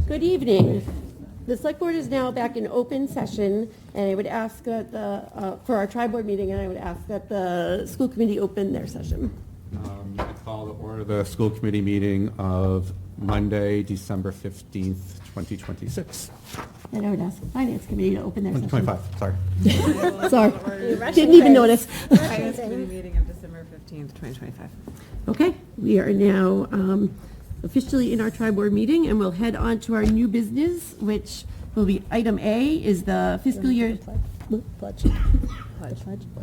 Good evening. The select board is now back in open session, and I would ask that for our tri-board meeting, and I would ask that the school committee open their session. I call to order the school committee meeting of Monday, December 15th, 2026. And I would ask the finance committee to open their session. 2025, sorry. Sorry, didn't even notice. Finance committee meeting of December 15th, 2025. Okay, we are now officially in our tri-board meeting, and we'll head on to our new business, which will be item A, is the fiscal year. Pledge.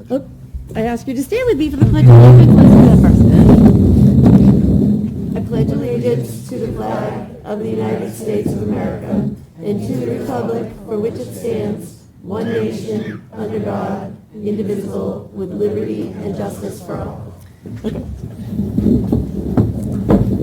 Oh, I ask you to stand with me for the pledge of allegiance. Let's do that first. I pledge allegiance to the flag of the United States of America and to the republic for which it stands, one nation, under God, indivisible, with liberty and justice for all. Okay.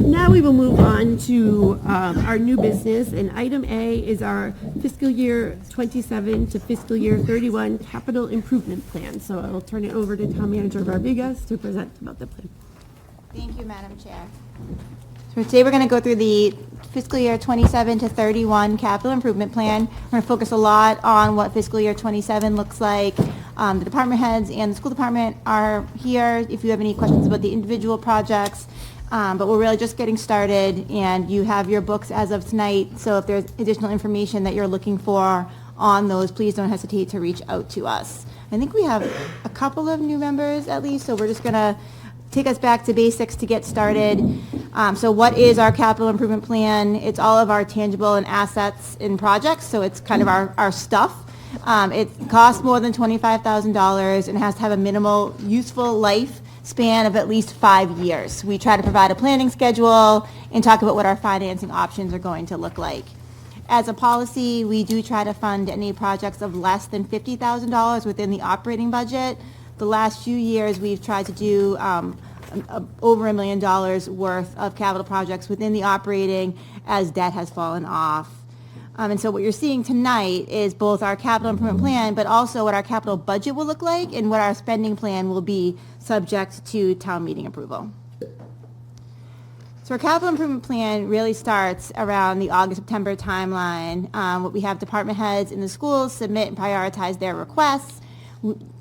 Now we will move on to our new business, and item A is our fiscal year 27 to fiscal year 31 capital improvement plan. So I'll turn it over to Town Manager Rodriguez to present about the plan. Thank you, Madam Chair. So today we're going to go through the fiscal year 27 to 31 capital improvement plan. We're going to focus a lot on what fiscal year 27 looks like. The department heads and the school department are here if you have any questions about the individual projects. But we're really just getting started, and you have your books as of tonight, so if there's additional information that you're looking for on those, please don't hesitate to reach out to us. I think we have a couple of new members at least, so we're just going to take us back to basics to get started. So what is our capital improvement plan? It's all of our tangible and assets in projects, so it's kind of our stuff. It costs more than $25,000 and has to have a minimal useful life span of at least 5 years. We try to provide a planning schedule and talk about what our financing options are going to look like. As a policy, we do try to fund any projects of less than $50,000 within the operating budget. The last few years, we've tried to do over $1 million worth of capital projects within the operating as debt has fallen off. And so what you're seeing tonight is both our capital improvement plan, but also what our capital budget will look like and what our spending plan will be subject to town meeting approval. So our capital improvement plan really starts around the August-September timeline. What we have department heads in the schools submit and prioritize their requests.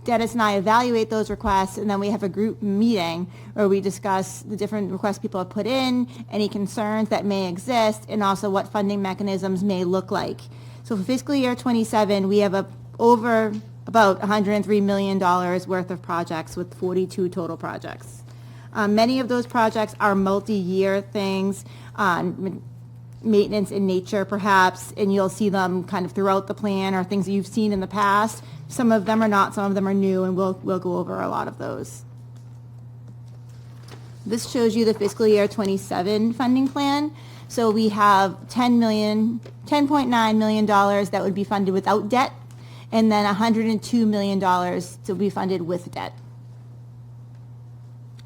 Dennis and I evaluate those requests, and then we have a group meeting where we discuss the different requests people have put in, any concerns that may exist, and also what funding mechanisms may look like. So for fiscal year 27, we have over about $103 million worth of projects with 42 total projects. Many of those projects are multi-year things, maintenance in nature perhaps, and you'll see them kind of throughout the plan or things that you've seen in the past. Some of them are not, some of them are new, and we'll go over a lot of those. This shows you the fiscal year 27 funding plan. So we have $10.9 million that would be funded without debt, and then $102 million to be funded with debt.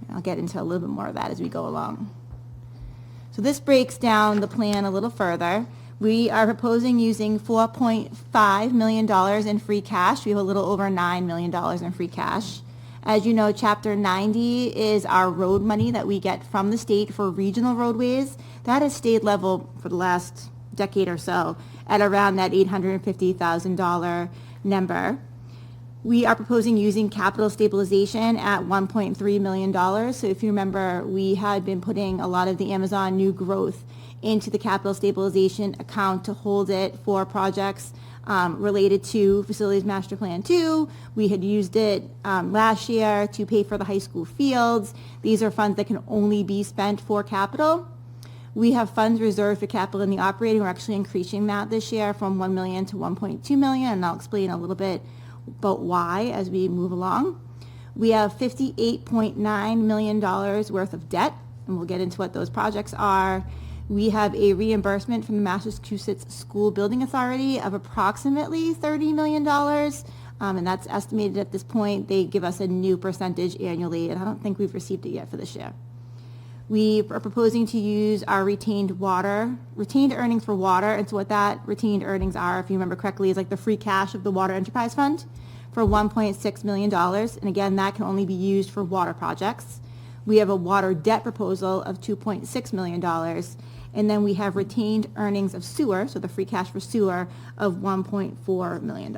I'll get into a little bit more of that as we go along. So this breaks down the plan a little further. We are proposing using $4.5 million in free cash. We have a little over $9 million in free cash. As you know, Chapter 90 is our road money that we get from the state for regional roadways. That has stayed level for the last decade or so at around that $850,000 number. We are proposing using capital stabilization at $1.3 million. So if you remember, we had been putting a lot of the Amazon new growth into the capital stabilization account to hold it for projects related to Facilities Master Plan 2. We had used it last year to pay for the high school fields. These are funds that can only be spent for capital. We have funds reserved for capital in the operating. We're actually increasing that this year from $1 million to $1.2 million, and I'll explain a little bit about why as we move along. We have $58.9 million worth of debt, and we'll get into what those projects are. We have a reimbursement from the Massachusetts School Building Authority of approximately $30 million, and that's estimated at this point. They give us a new percentage annually, and I don't think we've received it yet for this year. We are proposing to use our retained earnings for water, and so what that retained earnings are, if you remember correctly, is like the free cash of the Water Enterprise Fund for $1.6 million, and again, that can only be used for water projects. We have a water debt proposal of $2.6 million, And then we have retained earnings of sewer, so the free cash for sewer, of $1.4 million.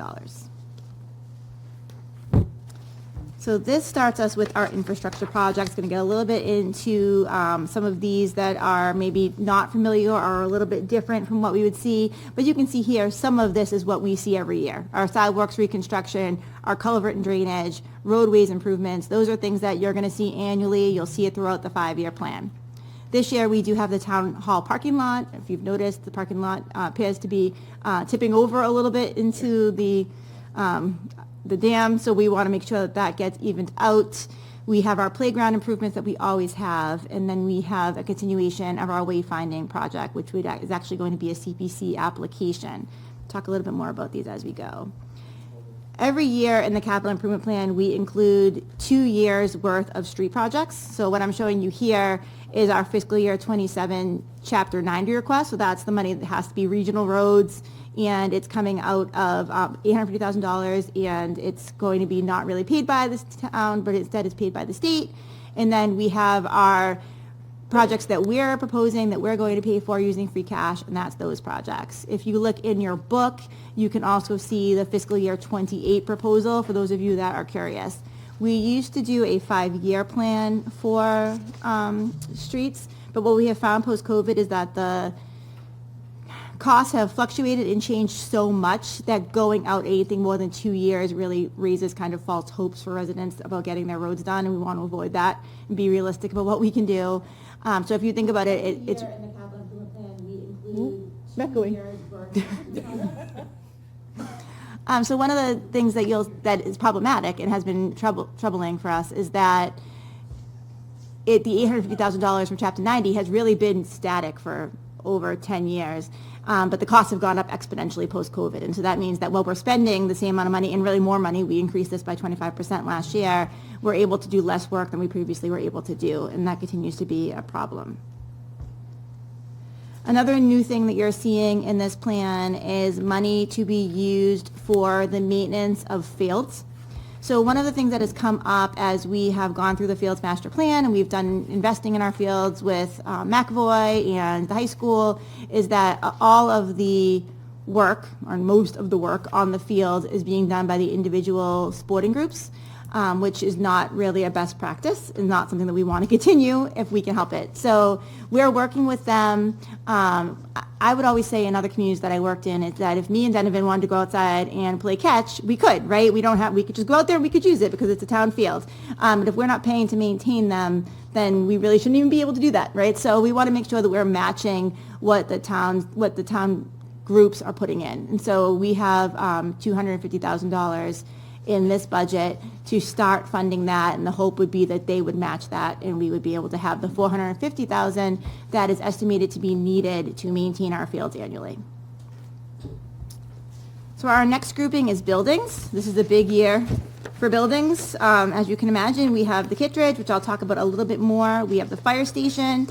So this starts us with our infrastructure projects. Going to get a little bit into some of these that are maybe not familiar or a little bit different from what we would see. But you can see here, some of this is what we see every year. Our sidewalks reconstruction, our culvert and drainage, roadways improvements. Those are things that you're going to see annually. You'll see it throughout the 5-year plan. This year, we do have the town hall parking lot. If you've noticed, the parking lot appears to be tipping over a little bit into the dam, so we want to make sure that that gets evened out. We have our playground improvements that we always have, and then we have a continuation of our wayfinding project, which is actually going to be a CPC application. Talk a little bit more about these as we go. Every year in the capital improvement plan, we include 2 years worth of street projects. So what I'm showing you here is our fiscal year 27 chapter 90 request. So that's the money that has to be regional roads, and it's coming out of $850,000, and it's going to be not really paid by this town, but instead it's paid by the state. And then we have our projects that we're proposing that we're going to pay for using free cash, and that's those projects. If you look in your book, you can also see the fiscal year 28 proposal for those of you that are curious. We used to do a 5-year plan for streets, but what we have found post-COVID is that the costs have fluctuated and changed so much that going out anything more than 2 years really raises kind of false hopes for residents about getting their roads done, and we want to avoid that and be realistic about what we can do. So if you think about it, it's... In the capital improvement plan, we include 2 years worth. So one of the things that is problematic and has been troubling for us is that the $850,000 from Chapter 90 has really been static for over 10 years. But the costs have gone up exponentially post-COVID. And so that means that while we're spending the same amount of money and really more money, we increased this by 25% last year, we're able to do less work than we previously were able to do. And that continues to be a problem. Another new thing that you're seeing in this plan is money to be used for the maintenance of fields. So one of the things that has come up as we have gone through the Fields Master Plan and we've done investing in our fields with McAvoy and the high school is that all of the work, or most of the work on the field is being done by the individual sporting groups, which is not really a best practice and not something that we want to continue if we can help it. So we're working with them. I would always say in other communities that I worked in is that if me and Donovan wanted to go outside and play catch, we could, right? We could just go out there and we could use it because it's a town field. But if we're not paying to maintain them, then we really shouldn't even be able to do that, right? So we want to make sure that we're matching what the town groups are putting in. And so we have $250,000 in this budget to start funding that, and the hope would be that they would match that and we would be able to have the $450,000 that is estimated to be needed to maintain our fields annually. So our next grouping is buildings. This is a big year for buildings. As you can imagine, we have the Kittredge, which I'll talk about a little bit more. We have the fire station,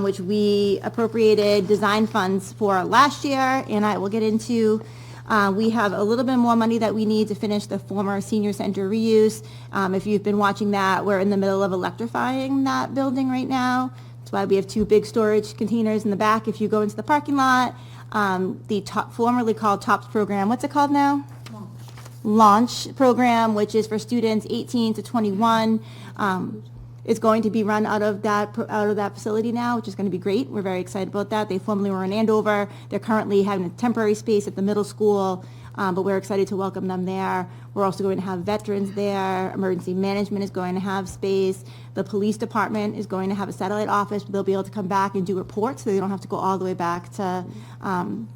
which we appropriated design funds for last year, and I will get into. We have a little bit more money that we need to finish the former senior center reuse. If you've been watching that, we're in the middle of electrifying that building right now. That's why we have 2 big storage containers in the back. If you go into the parking lot, formerly called TOPS program, what's it called now? Launch program, which is for students 18 to 21. Is going to be run out of that facility now, which is going to be great. We're very excited about that. They formerly were in Andover. They're currently having a temporary space at the middle school, but we're excited to welcome them there. We're also going to have veterans there. Emergency management is going to have space. The police department is going to have a satellite office where they'll be able to come back and do reports, so they don't have to go all the way back to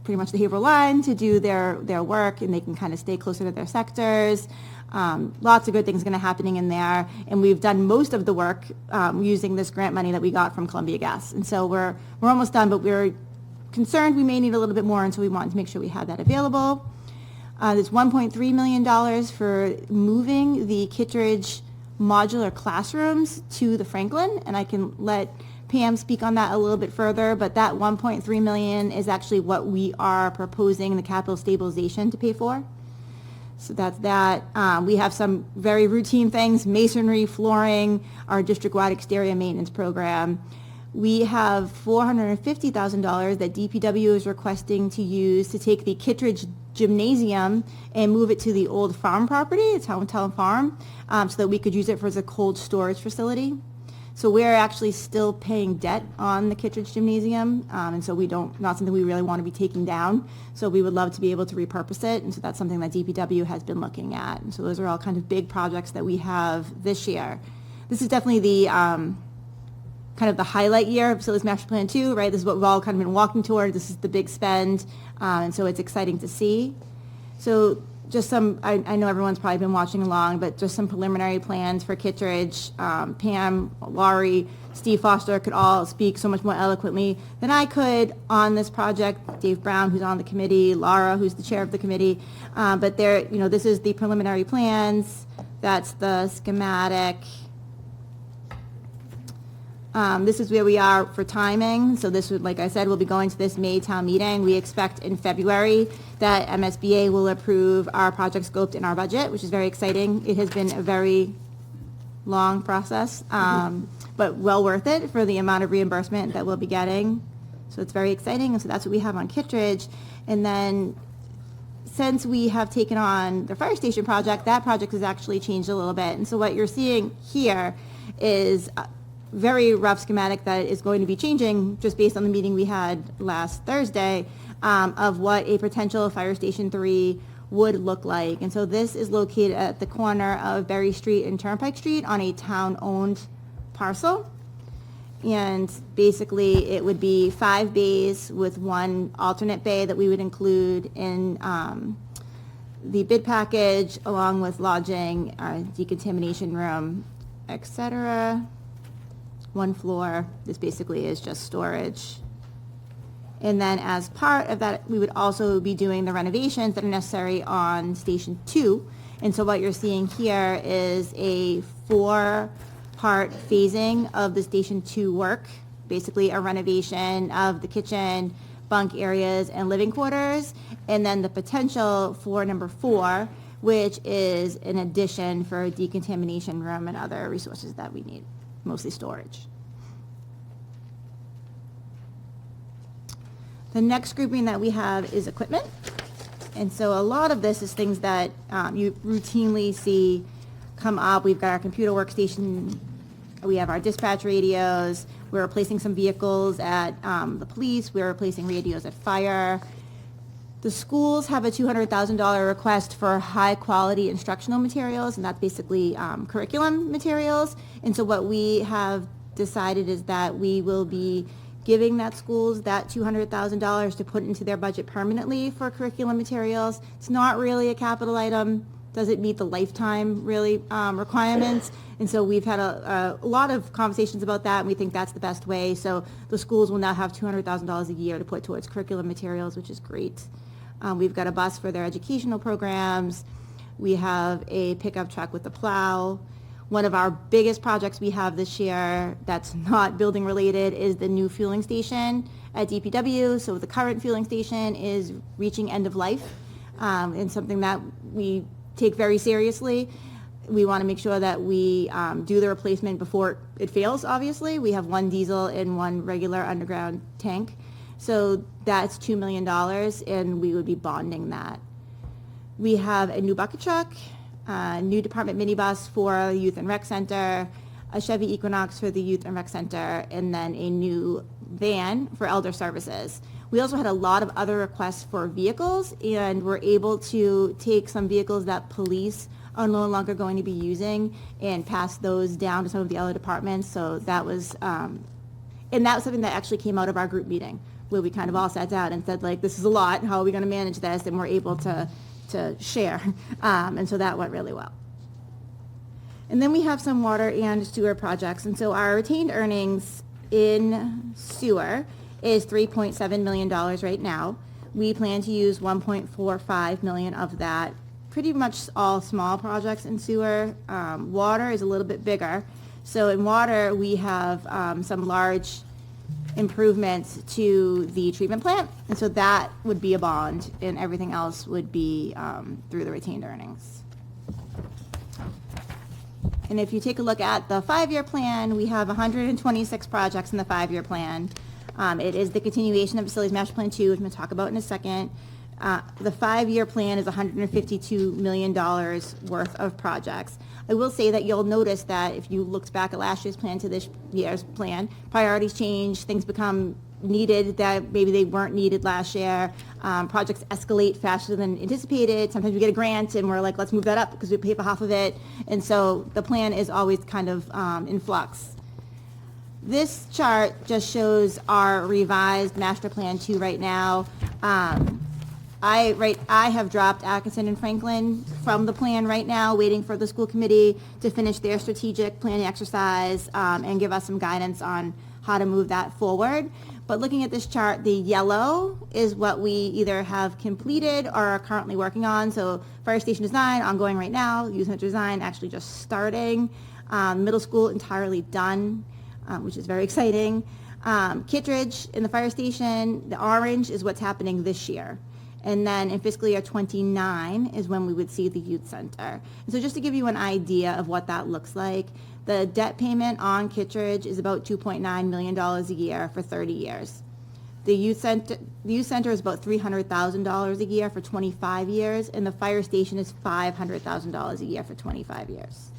pretty much the Haverhill line to do their work, and they can kind of stay closer to their sectors. Lots of good things going to happening in there, and we've done most of the work using this grant money that we got from Columbia Gas. And so we're almost done, but we're concerned we may need a little bit more, and so we wanted to make sure we had that available. There's $1.3 million for moving the Kittredge modular classrooms to the Franklin, and I can let Pam speak on that a little bit further, but that $1.3 million is actually what we are proposing the capital stabilization to pay for. So that's that. We have some very routine things, masonry, flooring, our district-wide exterior maintenance program. We have $450,000 that DPW is requesting to use to take the Kittredge Gymnasium and move it to the old farm property, it's Town Farm, so that we could use it for as a cold storage facility. So we're actually still paying debt on the Kittredge Gymnasium, and so not something we really want to be taking down. So we would love to be able to repurpose it, and so that's something that DPW has been looking at. And so those are all kind of big projects that we have this year. This is definitely the kind of the highlight year of Facilities Master Plan 2, right? This is what we've all kind of been walking toward. This is the big spend, and so it's exciting to see. So just some, I know everyone's probably been watching along, but just some preliminary plans for Kittredge. Pam, Laurie, Steve Foster could all speak so much more eloquently than I could on this project. Dave Brown, who's on the committee, Laura, who's the chair of the committee. But this is the preliminary plans. That's the schematic. This is where we are for timing. So this would, like I said, we'll be going to this May town meeting. We expect in February that MSBA will approve our project scoped in our budget, which is very exciting. It has been a very long process, but well worth it for the amount of reimbursement that we'll be getting. So it's very exciting. And so that's what we have on Kittredge. And then since we have taken on the fire station project, that project has actually changed a little bit. And so what you're seeing here is very rough schematic that is going to be changing just based on the meeting we had last Thursday of what a potential Fire Station 3 would look like. And so this is located at the corner of Berry Street and Turnpike Street on a town-owned parcel. And basically it would be 5 bays with 1 alternate bay that we would include in the bid package, along with lodging, decontamination room, etc. 1 floor. This basically is just storage. And then as part of that, we would also be doing the renovations that are necessary on Station 2. And so what you're seeing here is a 4-part phasing of the Station 2 work, basically a renovation of the kitchen, bunk areas, and living quarters, and then the potential for number 4, which is an addition for a decontamination room and other resources that we need, mostly storage. The next grouping that we have is equipment. And so a lot of this is things that you routinely see come up. We've got our computer workstation, we have our dispatch radios, we're replacing some vehicles at the police, we're replacing radios at fire. The schools have a $200,000 request for high-quality instructional materials, and that's basically curriculum materials. And so what we have decided is that we will be giving that schools that $200,000 to put into their budget permanently for curriculum materials. It's not really a capital item, doesn't meet the lifetime really requirements. And so we've had a lot of conversations about that, and we think that's the best way. So the schools will now have $200,000 a year to put towards curriculum materials, which is great. We've got a bus for their educational programs. We have a pickup truck with a plow. One of our biggest projects we have this year that's not building related is the new fueling station at DPW. So the current fueling station is reaching end of life, and something that we take very seriously. We want to make sure that we do the replacement before it fails, obviously. We have 1 diesel and 1 regular underground tank. So that's $2 million, and we would be bonding that. We have a new bucket truck, a new department minibus for Youth and Rec Center, a Chevy Equinox for the Youth and Rec Center, and then a new van for Elder Services. We also had a lot of other requests for vehicles, and we're able to take some vehicles that police are no longer going to be using and pass those down to some of the other departments. So that was, and that was something that actually came out of our group meeting, where we kind of all sat down and said, like, this is a lot, how are we going to manage this? And we're able to share. And so that went really well. And then we have some water and sewer projects. And so our retained earnings in sewer is $3.7 million right now. We plan to use $1.45 million of that, pretty much all small projects in sewer. Water is a little bit bigger. So in water, we have some large improvements to the treatment plant, and so that would be a bond, and everything else would be through the retained earnings. And if you take a look at the 5-year plan, we have 126 projects in the 5-year plan. It is the continuation of Facilities Master Plan 2, which I'm going to talk about in a second. The 5-year plan is $152 million worth of projects. I will say that you'll notice that if you looked back at last year's plan to this year's plan, priorities change, things become needed that maybe they weren't needed last year. Projects escalate faster than anticipated. Sometimes we get a grant and we're like, let's move that up because we pay for half of it. And so the plan is always kind of in flux. This chart just shows our revised Master Plan 2 right now. I have dropped Atkinson and Franklin from the plan right now, waiting for the school committee to finish their strategic planning exercise and give us some guidance on how to move that forward. But looking at this chart, the yellow is what we either have completed or are currently working on. So fire station design, ongoing right now, youth center design actually just starting, middle school entirely done, which is very exciting. Kittredge in the fire station, the orange is what's happening this year. And then in fiscal year 29 is when we would see the youth center. And so just to give you an idea of what that looks like, the debt payment on Kittredge is about $2.9 million a year for 30 years. The youth center is about $300,000 a year for 25 years, and the fire station is $500,000 a year for 25 years.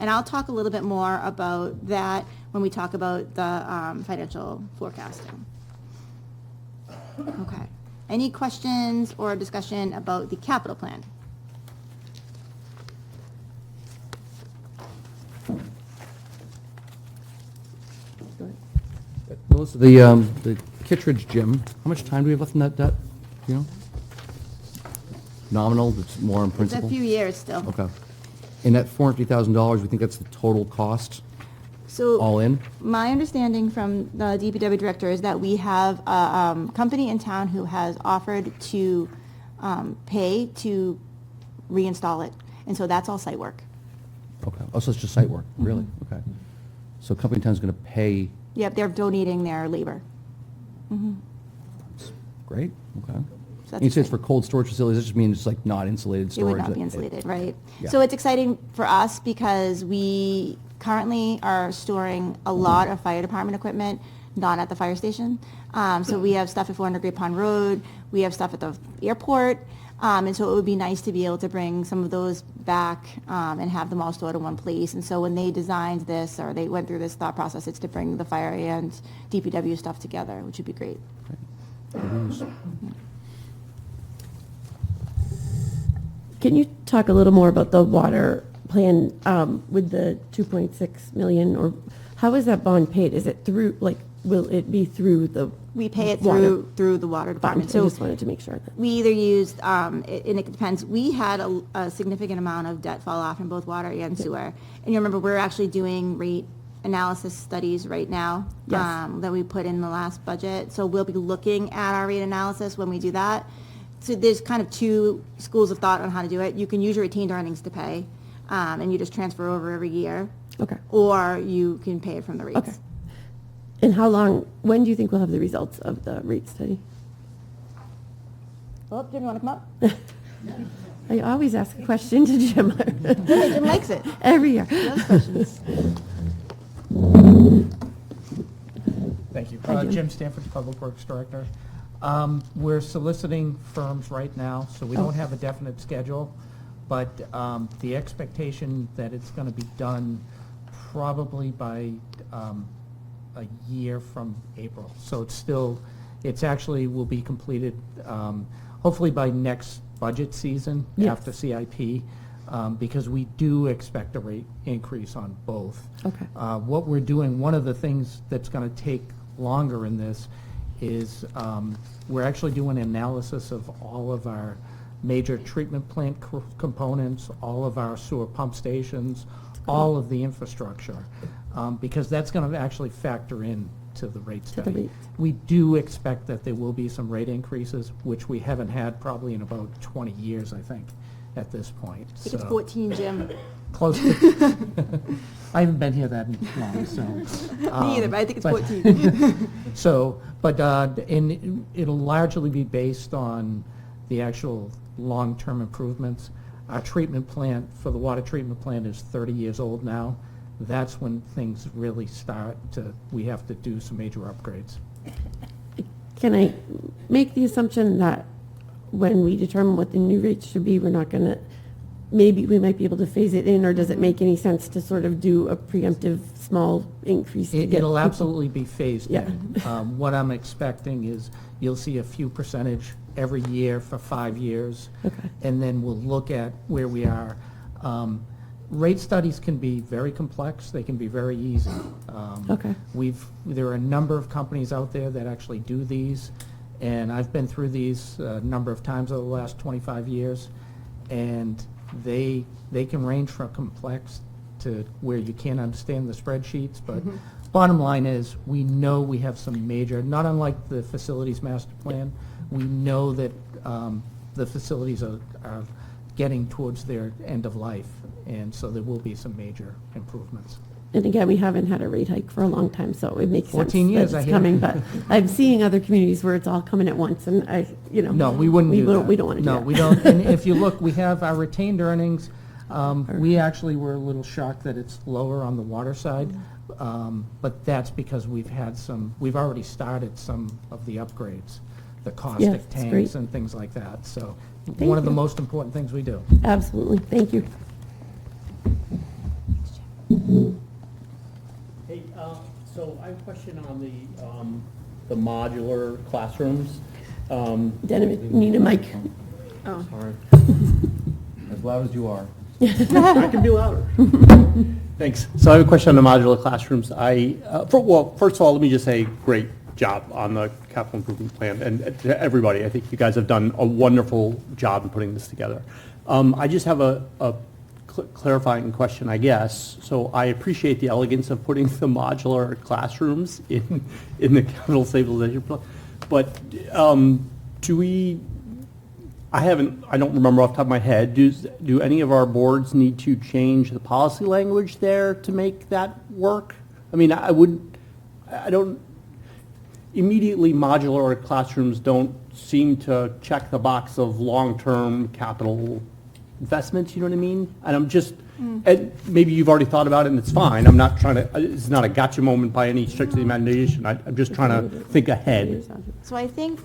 And I'll talk a little bit more about that when we talk about the financial forecasting. Okay. Any questions or discussion about the capital plan? Melissa, the Kittredge gym, how much time do we have left in that debt? You know? Nominal, it's more in It's principle? a few years still. Okay. And that $450,000, we think that's the total cost, So all in? my understanding from the DPW director is that we have a company in town who has offered to pay to reinstall it. And so that's all site work. Okay. Oh, so it's just site work, really? Okay. So company town's going to pay, Yep, they're donating their labor. great, okay. So And you that's say it's for cold storage facilities, that just means it's like not insulated It storage? would not be insulated, right? Yeah. So it's exciting for us because we currently are storing a lot of fire department equipment, not at the fire station. So we have stuff at 400 Great Pond Road, we have stuff at the airport, and so it would be nice to be able to bring some of those back and have them all stored in one place. And so when they designed this, or they went through this thought process, it's to bring the fire and DPW stuff together, which would be great. Good news. Can you talk a little more about the water plan with the 2.6 million, or how is that bond paid? Is it through, like, will it be through the We pay it water through the water department. I So just wanted to make sure that. we either used, and it depends, we had a significant amount of debt fall off in both water and sewer. And you remember, we're actually doing rate analysis studies right now Yes. that we put in the last budget. So we'll be looking at our rate analysis when we do that. So there's kind of two schools of thought on how to do it. You can use your retained earnings to pay, and you just transfer over every year. Okay. Or you can pay it from the rates. Okay. And how long, when do you think we'll have the results of the rate study? Well, Jim, you want to come up? I always ask a question to Jim. Yeah, Jim likes it. Every year. He loves questions. Thank you. Hi, Jim. Jim Stanford, Public Works Director. We're soliciting firms right now, so we don't have a definite schedule, but the expectation that it's going to be done probably by a year from April. So it's actually will be completed hopefully by next budget season Yes. after CIP, because we do expect a rate increase on both. Okay. What we're doing, one of the things that's going to take longer in this is we're actually doing an analysis of all of our major treatment plant components, all of our sewer pump stations, all of the infrastructure, because that's going to actually factor in to the rate study. rate. We do expect that there will be some rate increases, which we haven't had probably in about 20 years, I think, at this point. I think it's 14, Jim. Close to. I haven't been here that long, so. Me either, but I think it's but- 14. So, but, and it'll largely be based on the actual long-term improvements. our treatment plant, for the water treatment plant, is 30 years old now. That's when things really start to, we have to do some major upgrades. Can I make the assumption that when we determine what the new rates should be, we're not going to, maybe we might be able to phase it in, or does it make any sense to sort of do a preemptive small increase? To get It'll people- absolutely be phased Yeah. in. What I'm expecting is you'll see a few percentage every year for 5 years. Okay. And then we'll look at where we are. Rate studies can be very complex, they can be very easy. Okay. There are a number of companies out there that actually do these, and I've been through these a number of times over the last 25 years, and they can range from complex to where you can't understand the spreadsheets, but bottom line is, we know we have some major, not unlike the facilities master plan, we know that the facilities are getting towards their end of life, and so there will be some major improvements. And again, we haven't had a rate hike for a long time, so it makes sense 14 years, that I it's hear. coming, but I'm seeing other communities where it's all coming at once, and No, we wouldn't do that. We don't want to do that. No, we don't, and if you look, we have our retained earnings, we actually were a little shocked that it's lower on the water side, but that's because we've already started some of the upgrades, the caustic that's tanks great. and things like that, so Thank one of the you. most important things we do. Absolutely, thank you. Hey, so I have a question on the modular classrooms. Need a mic. Sorry. As loud as you are. I can be louder. Thanks. So I have a question on the modular classrooms. First of all, let me just say, great job on the capital improvement plan, and to everybody, I think you guys have done a wonderful job in putting this together. I just have a clarifying question, I guess. So I appreciate the elegance of putting the modular classrooms in the capital stabilization plan, but I don't remember off the top of my head, do any of our boards need to change the policy language there to make that work? I mean, immediately modular classrooms don't seem to check the box of long-term capital investments, you know what I mean? And I'm just, and maybe you've already thought about it and it's fine, I'm not trying to, it's not a gotcha moment by any stretch of the imagination, I'm just trying to think ahead. So I think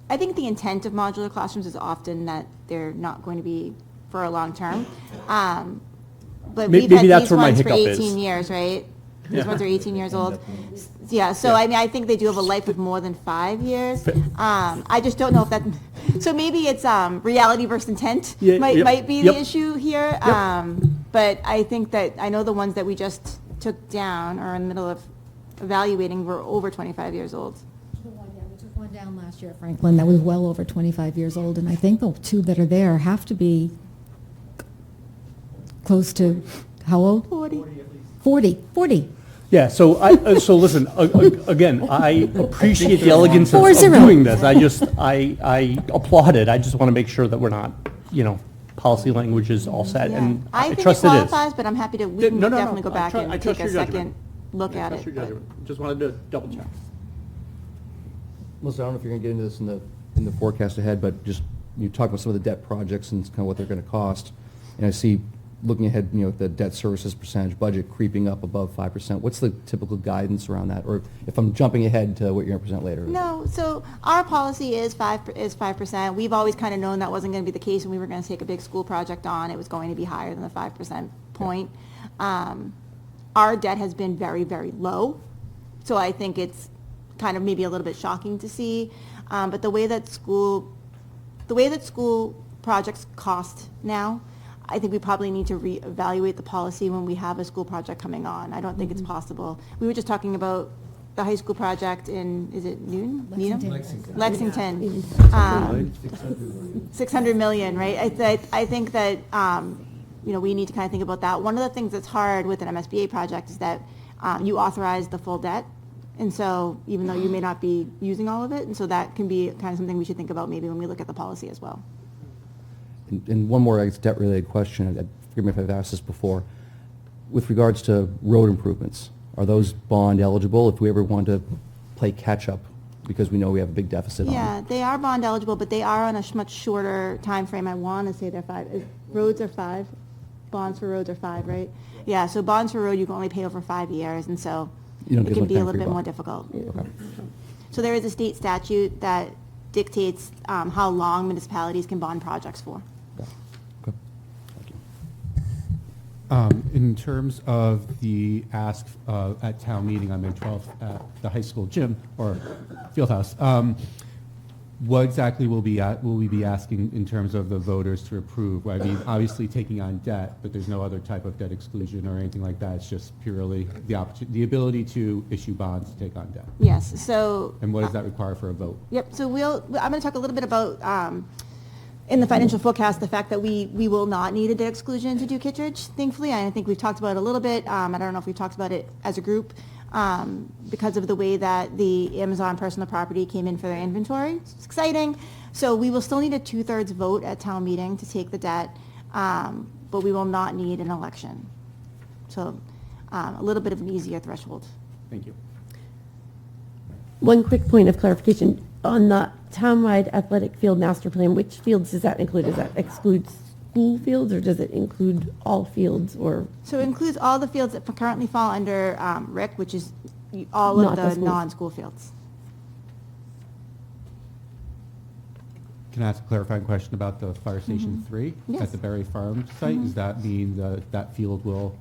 the intent of modular classrooms is often that they're not going to be for a long term. But we've Maybe had that's these where my ones for hiccup is. 18 years, right? These Yeah. ones are 18 years old. Yeah, so I mean, I think they do have a life of more than 5 years. I just don't know if that, so maybe it's reality versus intent Yeah, yep, might be the yep. issue here. But I think that, I know the ones that we just took down or in the middle of evaluating were over 25 years old. We took one down last year at Franklin that was well over 25 years old, and I think the two that are there have to be close to, how old? 40. 40. Yeah, so so listen, again, I appreciate the elegance of 40. doing this, I applaud it, I just want to make sure that we're not, policy language is all set, Yeah. and I I think it trust it is. qualifies, but I'm happy to, we can No, no, no, definitely go I back tru- I and trust take a your judgment. second look I at trust it. your but- judgment. Just wanted to double check. Melissa, I don't know if you're going to get into this in the forecast ahead, but just, you talk about some of the debt projects and kind of what they're going to cost. And I see, looking ahead, the debt services percentage budget creeping up above 5%. What's the typical guidance around that? Or if I'm jumping ahead to what you're going to present later? No, so our policy is 5%. We've always kind of known that wasn't going to be the case when we were going to take a big school project on. It was going to be higher than the 5% point. Our debt has been very, very low, so I think it's kind of maybe a little bit shocking to see. But the way that school projects cost now, I think we probably need to reevaluate the policy when we have a school project coming on. I don't think it's possible. We were just talking about the high school project in, is it Needham? Lexington. 600 million, right? I think that, we need to kind of think about that. One of the things that's hard with an MSBA project is that you authorize the full debt. And so even though you may not be using all of it, and so that can be kind of something we should think about maybe when we look at the policy as well. And one more, I guess, debt-related question, forgive me if I've asked this before. With regards to road improvements, are those bond eligible if we ever want to play catch-up because we know we have a big deficit on. Yeah, they are bond eligible, but they are on a much shorter time frame. I want to say they're 5. Roads are 5. Bonds for roads are 5, right? Yeah, so bonds for road, you can only pay over 5 years, and so You don't it get can much be a bang for little your bit more buck. difficult. Okay. So there is a state statute that dictates how long municipalities can bond projects for. Okay. Okay. Thank you. In terms of the ask at town meeting on May 12th at the high school gym or field house, what exactly will we be asking in terms of the voters to approve? I mean, obviously taking on debt, but there's no other type of debt exclusion or anything like that. It's just purely the ability to issue bonds to take on debt. Yes, so. And what does that require for a vote? Yep, so I'm going to talk a little bit about, in the financial forecast, the fact that we will not need a debt exclusion to do Kittredge, thankfully. I think we've talked about it a little bit. I don't know if we've talked about it as a group because of the way that the Amazon personal property came in for their inventory. It's exciting. So we will still need a 2/3 vote at town meeting to take the debt, but we will not need an election. So a little bit of an easier threshold. Thank you. One quick point of clarification, on the townwide athletic field master plan, which fields does that include? Does that exclude school fields, or does it include all fields, or? So it includes all the fields that currently fall under RIC, which is all of Not the the schools. non-school fields. Can I ask a clarifying question about the Fire Station 3 Yes. at the Berry Farm site? Does that mean that field will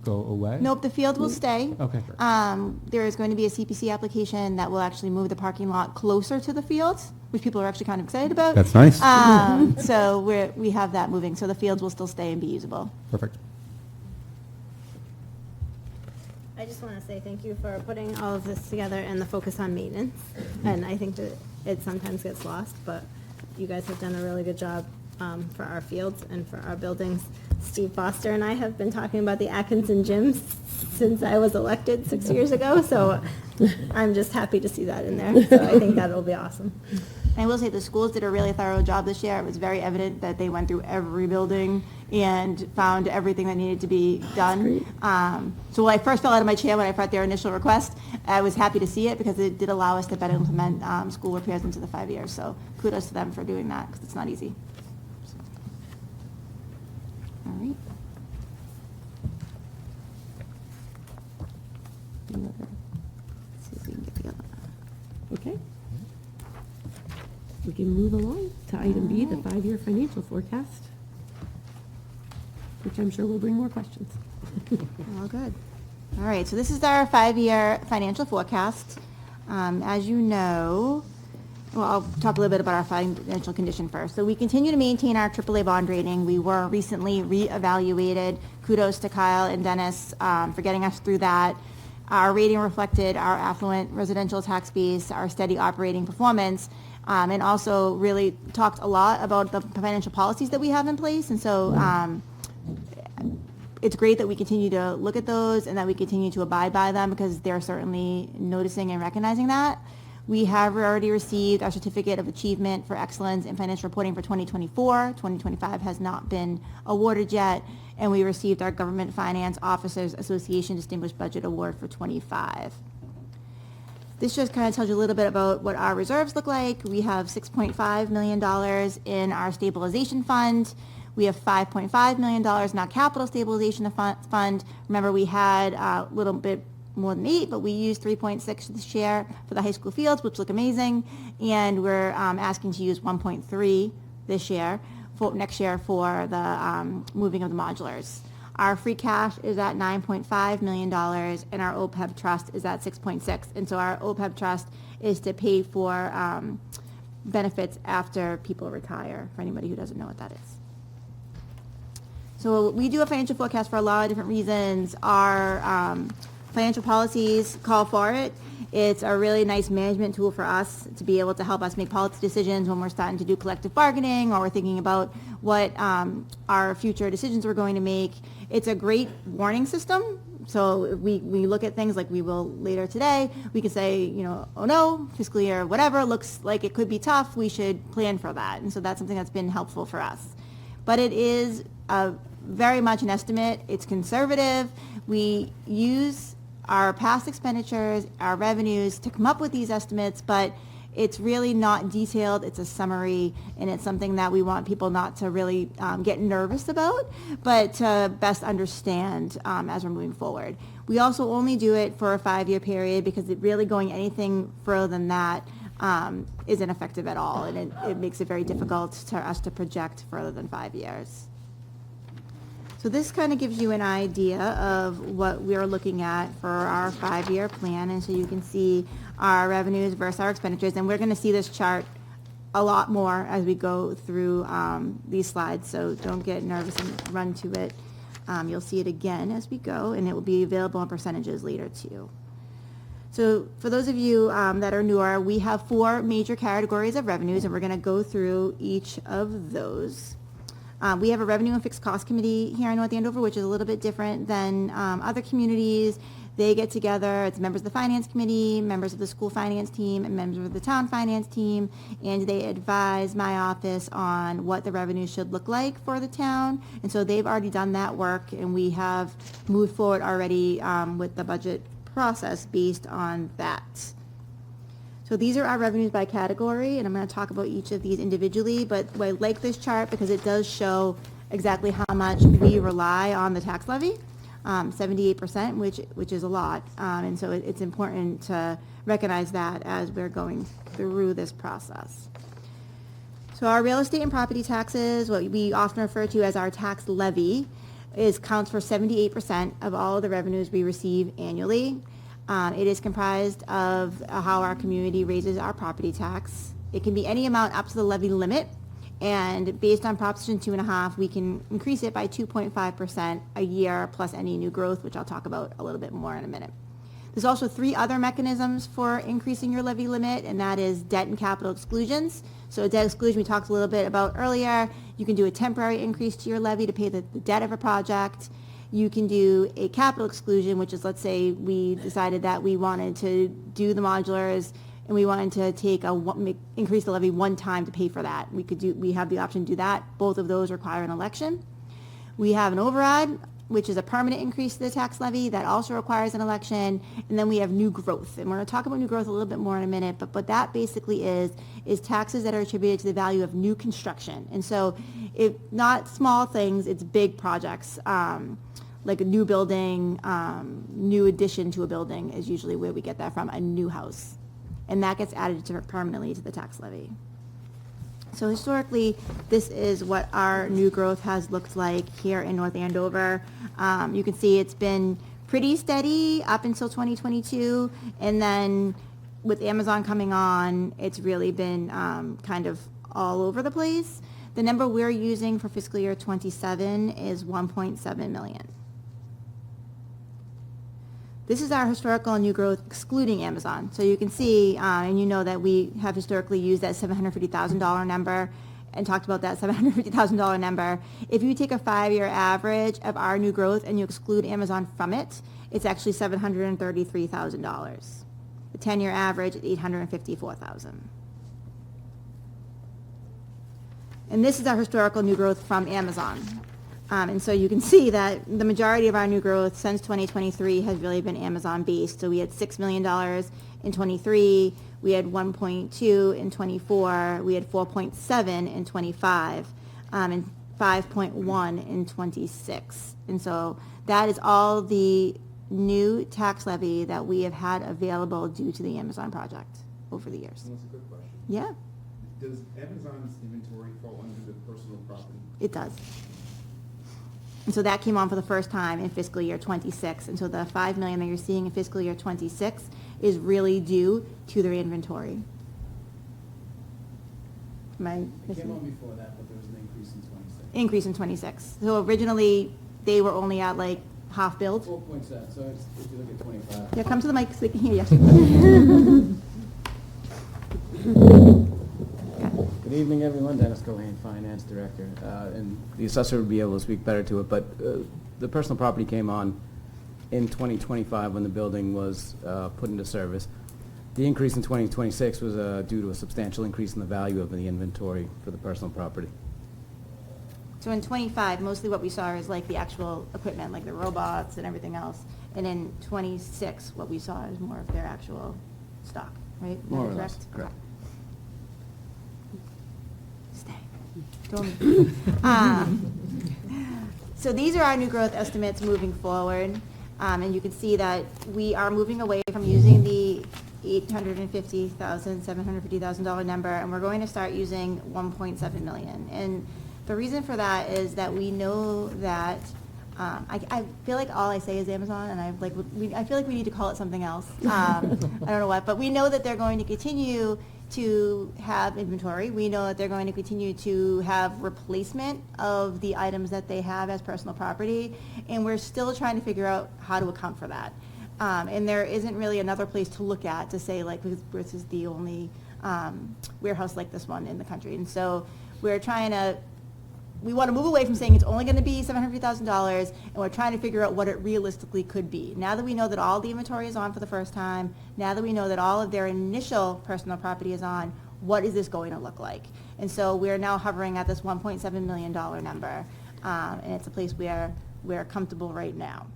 go away? Nope, the field will stay. Okay, sure. There is going to be a CPC application that will actually move the parking lot closer to the fields, which people are actually kind of excited about. That's nice. So we have that moving, so the fields will still stay and be usable. Perfect. I just want to say thank you for putting all of this together and the focus on maintenance. And I think that it sometimes gets lost, but you guys have done a really good job for our fields and for our buildings. Steve Foster and I have been talking about the Atkinson gyms since I was elected 6 years ago, so I'm just happy to see that in there. So I think that'll be awesome. I will say the schools did a really thorough job this year. It was very evident that they went through every building and found everything that needed to be done. So when I first fell out of my chair when I brought their initial request, I was happy to see it because it did allow us to better implement school repairs into the 5 years. So kudos to them for doing that because it's not easy. All right. Any other- let's see if we can get the other. Okay. We can move along to item B, the 5-year financial forecast, which I'm sure will bring more questions. All good. All right, so this is our 5-year financial forecast. As you know, well, I'll talk a little bit about our financial condition first. So we continue to maintain our AAA bond rating. We were recently reevaluated. Kudos to Kyle and Dennis for getting us through that. Our rating reflected our affluent residential tax base, our steady operating performance, and also really talked a lot about the financial policies that we have in place. And so it's great that we continue to look at those and that we continue to abide by them because they're certainly noticing and recognizing that. We have already received our Certificate of Achievement for Excellence in Financial Reporting for 2024. 2025 has not been awarded yet. And we received our Government Finance Officers Association Distinguished Budget Award for 25. This just kind of tells you a little bit about what our reserves look like. We have $6.5 million in our stabilization fund. We have $5.5 million in our capital stabilization fund. Remember, we had a little bit more than 8, but we used 3.6 this year for the high school fields, which look amazing. And we're asking to use 1.3 this year, for next year for the moving of the modulars. Our free cash is at $9.5 million, and our OPEB trust is at 6.6. And so our OPEB trust is to pay for benefits after people retire, for anybody who doesn't know what that is. So we do a financial forecast for a lot of different reasons. Our financial policies call for it. It's a really nice management tool for us to be able to help us make policy decisions when we're starting to do collective bargaining or we're thinking about what our future decisions we're going to make. It's a great warning system. So if we look at things like we will later today, we can say, you know, oh no, fiscal year whatever looks like it could be tough, we should plan for that. And so that's something that's been helpful for us. But it is very much an estimate. It's conservative. We use our past expenditures, our revenues to come up with these estimates, but it's really not detailed. It's a summary, and it's something that we want people not to really get nervous about, but to best understand as we're moving forward. We also only do it for a 5-year period because it really going anything further than that isn't effective at all, and it makes it very difficult for us to project further than 5 years. So this kind of gives you an idea of what we're looking at for our 5-year plan, and so you can see our revenues versus our expenditures, and we're going to see this chart a lot more as we go through these slides, so don't get nervous and run to it. You'll see it again as we go, and it will be available in percentages later too. So for those of you that are newer, we have 4 major categories of revenues, and we're going to go through each of those. We have a revenue and fixed cost committee here in North Andover, which is a little bit different than other communities. They get together, it's members of the finance committee, members of the school finance team, and members of the town finance team, and they advise my office on what the revenue should look like for the town. And so they've already done that work, and we have moved forward already with the budget process based on that. So these are our revenues by category, and I'm going to talk about each of these individually, but I like this chart because it does show exactly how much we rely on the tax levy, 78%, which is a lot, and so it's important to recognize that as we're going through this process. So our real estate and property taxes, what we often refer to as our tax levy, counts for 78% of all of the revenues we receive annually. It is comprised of how our community raises our property tax. It can be any amount up to the levy limit, and based on Proposition 2.5, we can increase it by 2.5% a year plus any new growth, which I'll talk about a little bit more in a minute. There's also 3 other mechanisms for increasing your levy limit, and that is debt and capital exclusions. So debt exclusion we talked a little bit about earlier. You can do a temporary increase to your levy to pay the debt of a project. You can do a capital exclusion, which is, let's say we decided that we wanted to do the modulars and we wanted to take increase the levy one time to pay for that. We have the option to do that. Both of those require an election. We have an override, which is a permanent increase to the tax levy that also requires an election. And then we have new growth. And we're going to talk about new growth a little bit more in a minute, but what that basically is taxes that are attributed to the value of new construction. And so if not small things, it's big projects. Like a new building, new addition to a building is usually where we get that from, a new house. And that gets added permanently to the tax levy. So historically, this is what our new growth has looked like here in North Andover. You can see it's been pretty steady up until 2022, and then with Amazon coming on, it's really been kind of all over the place. The number we're using for fiscal year 27 is 1.7 million. This is our historical new growth excluding Amazon. So you can see, and you know that we have historically used that $750,000 number and talked about that $750,000 number. If you take a 5-year average of our new growth and you exclude Amazon from it, it's actually $733,000. The 10-year average is $854,000. And this is our historical new growth from Amazon. And so you can see that the majority of our new growth since 2023 has really been Amazon-based. So we had $6 million in 23, we had 1.2 in 24, we had 4.7 in 25, and 5.1 in 26. And so that is all the new tax levy that we have had available due to the Amazon project over the years. That's a good question. Yeah, Does Amazon's inventory fall under the personal property? it does. And so that came on for the first time in fiscal year 26. And so the $5 million that you're seeing in fiscal year 26 is really due to their inventory. Am I It missing came on it? before that, but there was an increase in 26. Increase in 26. So originally, they were only at like half build. 4.7, so it's, if you look at 25. Yeah, come to the mic so we can hear you. Good evening, everyone. Dennis Cohen, Finance Director. And the assessor would be able to speak better to it, but the personal property came on in 2025 when the building was put into service. The increase in 2026 was due to a substantial increase in the value of the inventory for the personal property. So in 25, mostly what we saw is like the actual equipment, like the robots and everything else. And in 26, what we saw is more of their actual stock, right? Is that More or less, correct. Stay. Don't move. So these are our new growth estimates moving forward. And you can see that we are moving away from using the $850,000, $750,000 number, and we're going to start using 1.7 million. And the reason for that is that we know that, I feel like all I say is Amazon, and I feel like we need to call it something else. I don't know what, but we know that they're going to continue to have inventory. We know that they're going to continue to have replacement of the items that they have as personal property, and we're still trying to figure out how to account for that. And there isn't really another place to look at to say, like, this is the only warehouse like this one in the country. And so we're trying to, we want to move away from saying it's only going to be $750,000, and we're trying to figure out what it realistically could be. Now that we know that all the inventory is on for the first time, now that we know that all of their initial personal property is on, what is this going to look like? And so we're now hovering at this $1.7 million number, and it's a place where we're comfortable right now.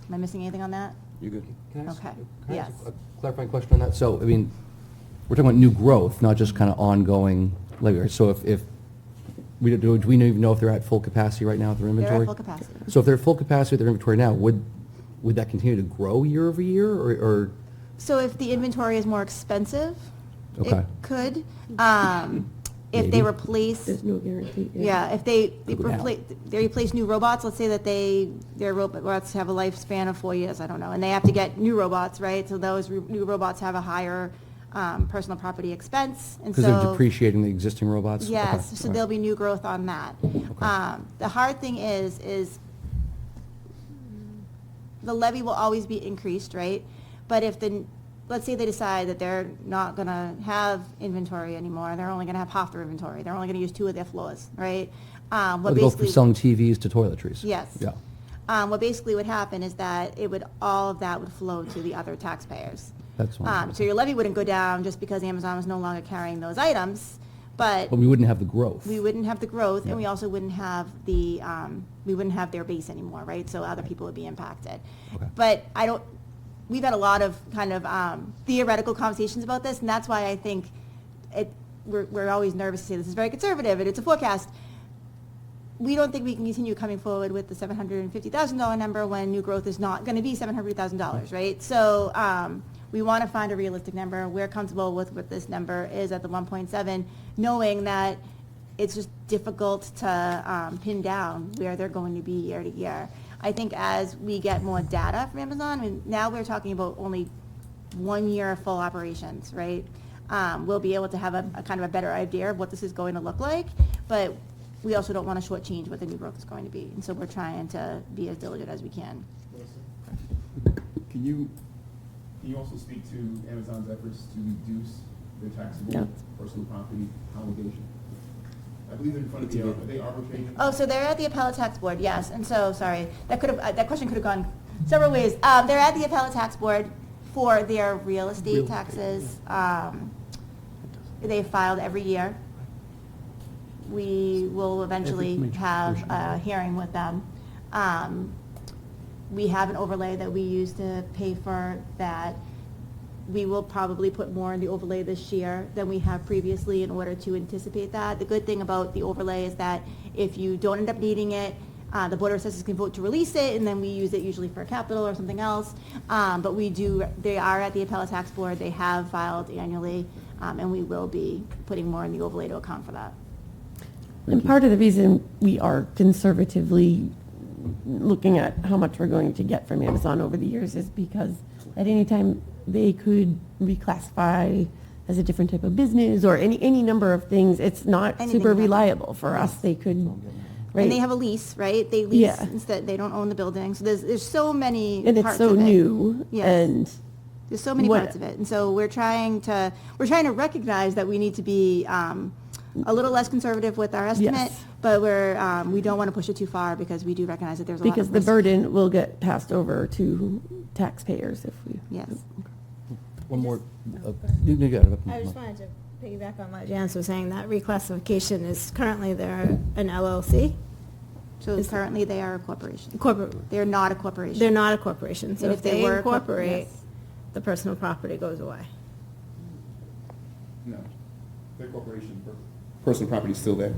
Am I missing anything on that? You're good. Can I ask- Okay. can I ask Yes. a clarifying question on that? So, I mean, we're talking about new growth, not just kind of ongoing labor. So if we do we even know if they're at full capacity right now with their inventory? They're at full capacity. So if they're at full capacity with their inventory now, would that continue to grow year over year, or So if the inventory is more expensive, Okay. it could. If they Maybe. replace, There's no guarantee. yeah, if they Could go down. replace new robots, let's say that their robots have a lifespan of 4 years, I don't know, and they have to get new robots, right? So those new robots have a higher personal property expense, and so. because they're depreciating the existing robots? Yes, Okay. so All there'll right. be new growth on that. The hard thing is the levy will always be increased, right? But if let's say they decide that they're not gonna have inventory anymore, they're only gonna have half their inventory, they're only gonna use 2 of their floors, right? Well, What they go from basically, selling TVs to toiletries? yes. Yeah, What basically would happen is that all of that would flow to the other taxpayers. that's one. So your levy wouldn't go down just because Amazon was no longer carrying those items, but But we wouldn't have the growth. we wouldn't have the growth, and Yeah. we also wouldn't have we wouldn't have their base anymore, right? So other people would be impacted. Okay. But we've had a lot of kind of theoretical conversations about this, and that's why I think we're always nervous to say this is very conservative and it's a forecast. We don't think we can continue coming forward with the $750,000 number when new growth is not going to be $750,000, right? So we want to find a realistic number. We're comfortable with what this number is at the 1.7, knowing that it's just difficult to pin down where they're going to be year to year. I think as we get more data from Amazon, I mean, now we're talking about only 1 year of full operations, right? We'll be able to have a kind of a better idea of what this is going to look like, but we also don't want to shortchange what the new growth is going to be. And so we're trying to be as diligent as we can. Can you also speak to Amazon's efforts to reduce their taxable Yeah. personal property obligation? I believe they're in front of the, are they arbitrating? Oh, so they're at the appellate tax board, yes. And so, sorry, that question could have gone several ways. They're at the appellate tax board for their real estate taxes. They filed every year. We will eventually have a hearing with them. We have an overlay that we use to pay for that. We will probably put more in the overlay this year than we have previously in order to anticipate that. The good thing about the overlay is that if you don't end up needing it, the Board of Assessors can vote to release it, and then we use it usually for capital or something else. But they are at the appellate tax board, they have filed annually, and we will be putting more in the overlay to account for that. And part of the reason we are conservatively looking at how much we're going to get from Amazon over the years is because at any time they could reclassify as a different type of business or any number of things. It's not Anything super about- reliable for us. They could, right? And they have a lease, right? They lease Yeah. instead, they don't own the building. So there's so many And it's parts so of it. new Yes. and There's so many What- parts of it, and so we're trying to recognize that we need to be a little less conservative with our estimate, Yes. but we don't want to push it too far because we do recognize that there's a lot because of the risk. burden will get passed over to taxpayers if we. Yes. One more. You got it. I just wanted to piggyback on what Janice was saying, that reclassification is currently they're an LLC. So currently, they are a corporation. Corporate, They're not a corporation. they're not a corporation, so And if if they they were a incorporate, yes. the personal property goes away. No, their corporation, personal property is still there.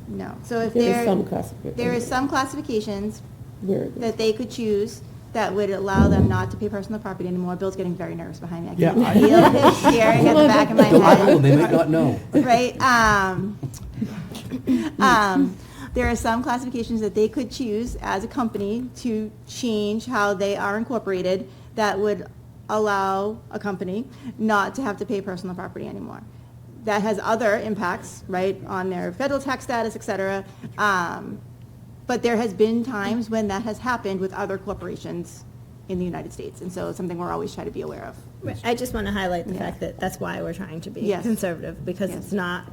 No. So if There is there, some classification. there is some classifications Where it is. that they could choose that would allow them not to pay personal property anymore. Bill's getting very nervous behind me. I Yeah, can feel his cheering at the back of my head. They might not know. Right? There are some classifications that they could choose as a company to change how they are incorporated that would allow a company not to have to pay personal property anymore. That has other impacts, right, on their federal tax status, et cetera. But there has been times when that has happened with other corporations in the United States. And so it's something we're always trying to be aware of. I just want to highlight the Yeah. fact that that's why we're trying to be Yes. conservative, because Yes. it's not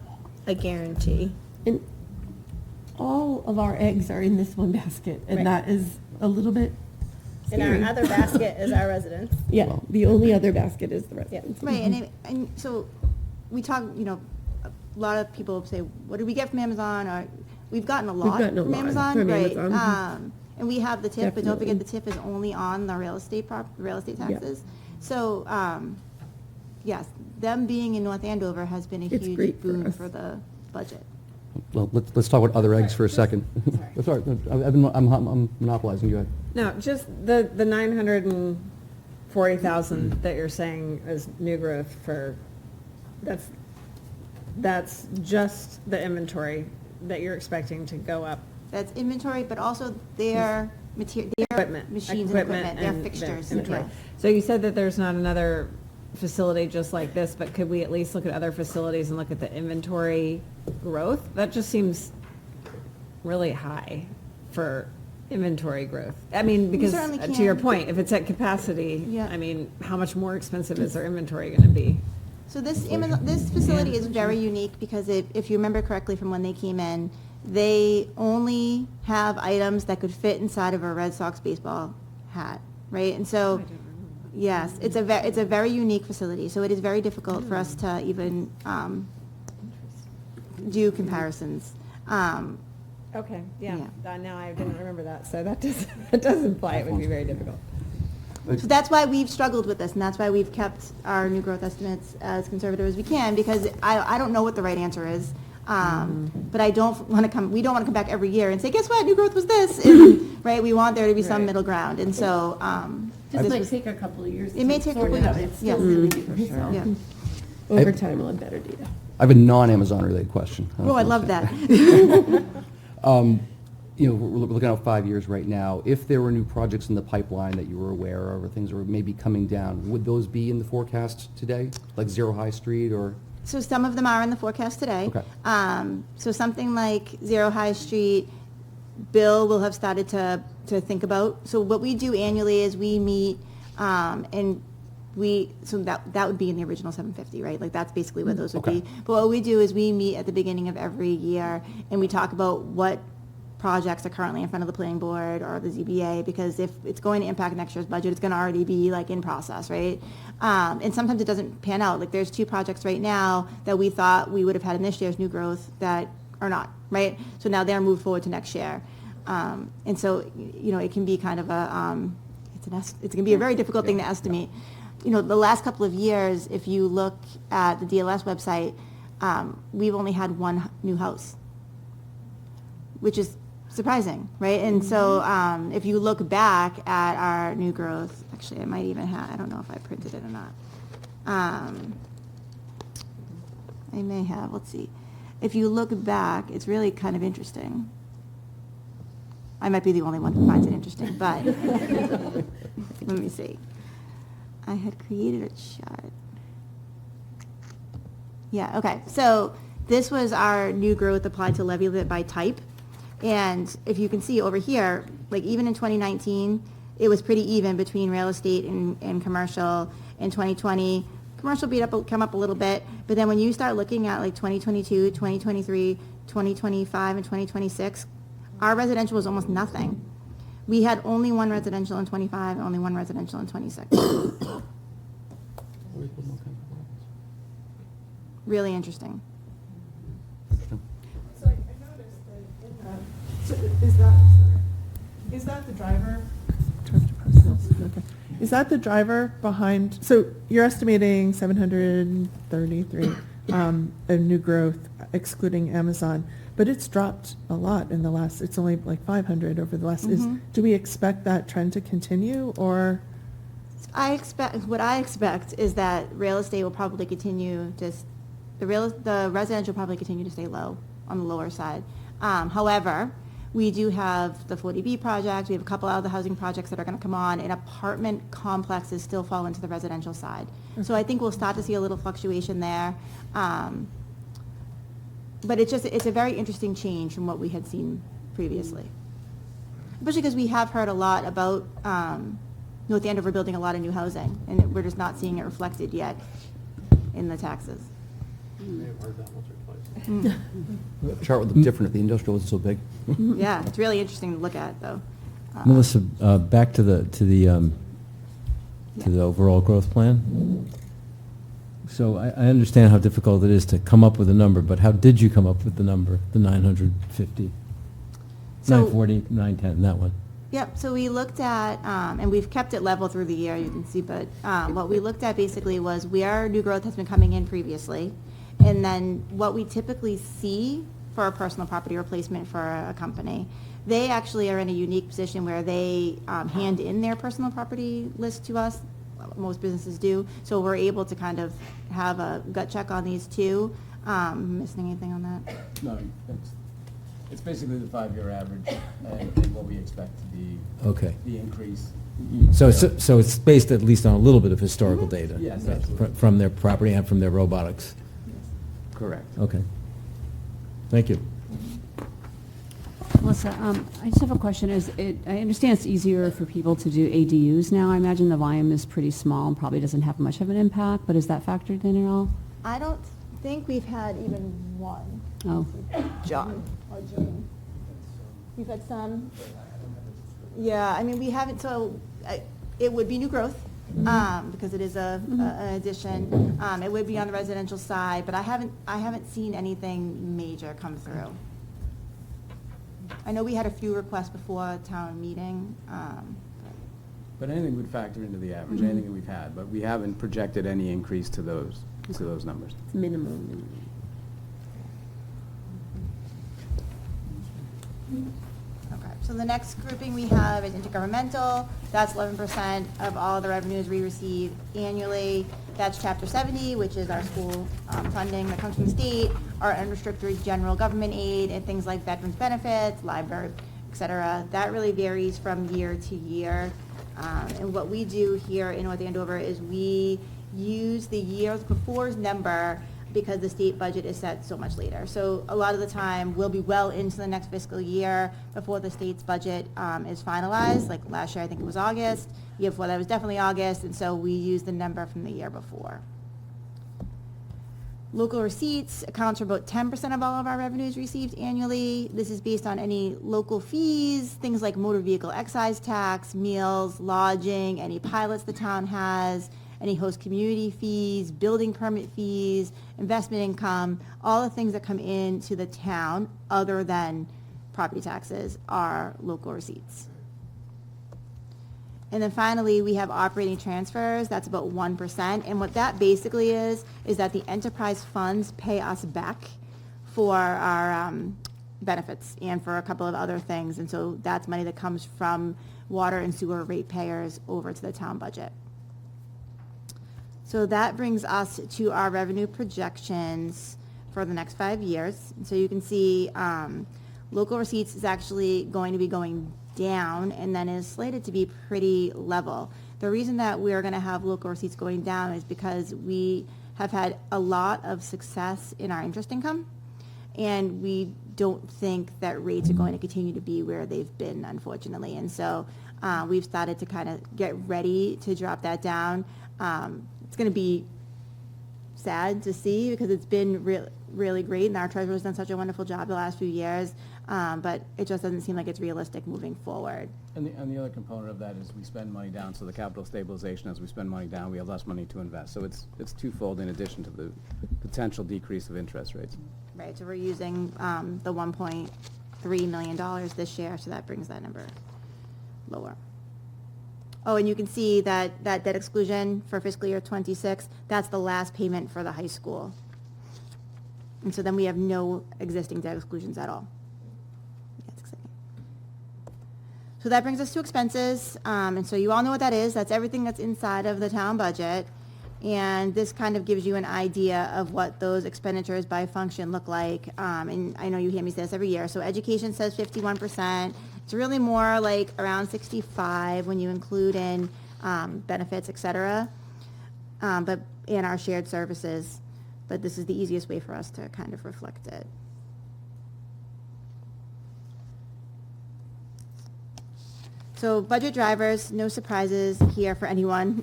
a guarantee. And all of our eggs are in this one basket, and Right. that is a little bit And scary. our other basket is our residents. Yeah, the only other basket is the residents. Right, and so we talk, a lot of people say, what did we get from Amazon? Or we've gotten a lot gotten a from lot Amazon, from right? Amazon. And we have the tip, but don't forget Definitely. the tip is only on the real estate Yeah. taxes. So, yes, them being in North Andover has been a It's huge great for boon us. for the budget. Well, let's talk about other eggs for a second. Sorry, I'm monopolizing you. No, just the 940,000 that you're saying is new growth for, that's just the inventory that you're expecting to go up. That's inventory, but also their material, their Equipment. machines and equipment, their and the fixtures. inventory. Yeah. So you said that there's not another facility just like this, but could we at least look at other facilities and look at the inventory growth? That just seems really high for inventory growth. I mean, because certainly to your can. point, if it's at capacity, Yeah. I mean, how much more expensive is our inventory going to be? So this facility is very unique because if you remember correctly from when they came in, they only have items that could fit inside of a Red Sox baseball hat, right? And so, yes, it's a very unique facility. So it is very difficult for us to even do comparisons. Okay, Yeah. Now I didn't remember that, so that does imply it would be very difficult. So that's why we've struggled with this, and that's why we've kept our new growth estimates as conservative as we can, because I don't know what the right answer is. But we don't want to come back every year and say, guess what, new growth was this, and, right? We want there to be some Right. middle ground, and so, Just this might was- take a couple of years. It may to take a sort couple it out. years, It's still yes. really new, so yeah. over time we'll have better data. I have a non-Amazon related question. Oh, I love that. We're looking at 5 years right now. If there were new projects in the pipeline that you were aware of, or things that were maybe coming down, would those be in the forecast today? Like Zero High Street or? So some of them are in the forecast today. Okay. So something like Zero High Street, Bill will have started to think about. So what we do annually is we meet, and so that would be in the original 750, right? Like that's basically what those would Okay. be. But what we do is we meet at the beginning of every year and we talk about what projects are currently in front of the planning board or the ZBA, because if it's going to impact next year's budget, it's going to already be like in process, right? And sometimes it doesn't pan out. Like there's 2 projects right now that we thought we would have had in this year's new growth that are not, right? So now they're moved forward to next year. And so, it can be kind of it's going to be a very difficult thing to estimate. The last couple of years, if you look at the DLS website, we've only had 1 new house, which is surprising, right? And so if you look back at our new growth, actually I might even have, I don't know if I printed it or not. I may have, let's see. If you look back, it's really kind of interesting. I might be the only one who finds it interesting, but let me see. I had created a chart. Yeah, okay. So this was our new growth applied to levy limit by type. And if you can see over here, like even in 2019, it was pretty even between real estate and commercial. In 2020, commercial come up a little bit. But then when you start looking at like 2022, 2023, 2025, and 2026, our residential was almost nothing. We had only 1 residential in 25, only 1 residential in 26. Really interesting. So I noticed that in Is that the driver? Okay. Is that the driver behind, so you're estimating 733 of new growth excluding Amazon, but it's dropped a lot in the last, it's only like 500 over the last, do we expect that trend to continue, or? What I expect is that real estate will probably continue to, the residential will probably continue to stay low, on the lower side. However, we do have the 40B project, we have a couple other housing projects that are going to come on, and apartment complexes still fall into the residential side. So I think we'll start to see a little fluctuation there. But it's a very interesting change from what we had seen previously. Especially because we have heard a lot about North Andover building a lot of new housing, and we're just not seeing it reflected yet in the taxes. The chart would look different if the industrial wasn't so big. Yeah, it's really interesting to look at, though. Melissa, back to the overall growth plan. So I understand how difficult it is to come up with a number, but how did you come up with the number, the 950? So- 940, 910, that one? Yep, so we looked at, and we've kept it level through the year, you can see, but what we looked at basically was where new growth has been coming in previously, and then what we typically see for a personal property replacement for a company. They actually are in a unique position where they hand in their personal property list to us. Most businesses do, so we're able to kind of have a gut check on these two. Missing anything on that? No, it's basically the 5-year average and what we expect to be Okay. the increase. So it's based at least on a little bit of historical data? Yes, absolutely. From their property and from their robotics? Correct. Okay. Thank you. Melissa, I just have a question. I understand it's easier for people to do ADUs now. I imagine the volume is pretty small and probably doesn't have much of an impact, but is that factored in at all? I don't think we've had even one. Oh. John or Jane. We've had some. Yeah, I mean, we haven't, so it would be new growth, because it is an addition. It would be on the residential side, but I haven't seen anything major come through. I know we had a few requests before town meeting. But anything would factor into the average, anything that we've had, but we haven't projected any increase to those numbers. It's minimum. Okay, so the next grouping we have is intergovernmental. That's 11% of all the revenues we receive annually. That's Chapter 70, which is our school funding that comes from the state, our unrestricted general government aid, and things like veterans benefits, library, et cetera. That really varies from year to year. And what we do here in North Andover is we use the years before's number because the state budget is set so much later. So a lot of the time, we'll be well into the next fiscal year before the state's budget is finalized. Like last year, I think it was August. The year before that was definitely August, and so we use the number from the year before. Local receipts accounts for about 10% of all of our revenues received annually. This is based on any local fees, things like motor vehicle excise tax, meals, lodging, any pilots the town has, any host community fees, building permit fees, investment income, all the things that come into the town other than property taxes are local receipts. And then finally, we have operating transfers. That's about 1%. And what that basically is that the enterprise funds pay us back for our benefits and for a couple of other things. And so that's money that comes from water and sewer ratepayers over to the town budget. So that brings us to our revenue projections for the next 5 years. So you can see local receipts is actually going to be going down and then is slated to be pretty level. The reason that we're going to have local receipts going down is because we have had a lot of success in our interest income, and we don't think that rates are going to continue to be where they've been, unfortunately. And so we've started to kind of get ready to drop that down. It's going to be sad to see because it's been really great, and our treasurer's done such a wonderful job the last few years, but it just doesn't seem like it's realistic moving forward. And the other component of that is we spend money down, so the capital stabilization, as we spend money down, we have less money to invest. So it's twofold in addition to the potential decrease of interest rates. Right, so we're using the 1.3 $2.3 million this year, so that brings that number lower. Oh, and you can see that debt exclusion for fiscal year '26, that's the last payment for the high school. And so then we have no existing debt exclusions at all. That's exciting. So that brings us to expenses, and so you all know what that is. That's everything that's inside of the town budget. And this kind of gives you an idea of what those expenditures by function look like. And I know you hear me say this every year. So education says 51%. It's really more like around 65 when you include in benefits, et cetera, but in our shared services. But this is the easiest way for us to kind of reflect it. So budget drivers, no surprises here for anyone.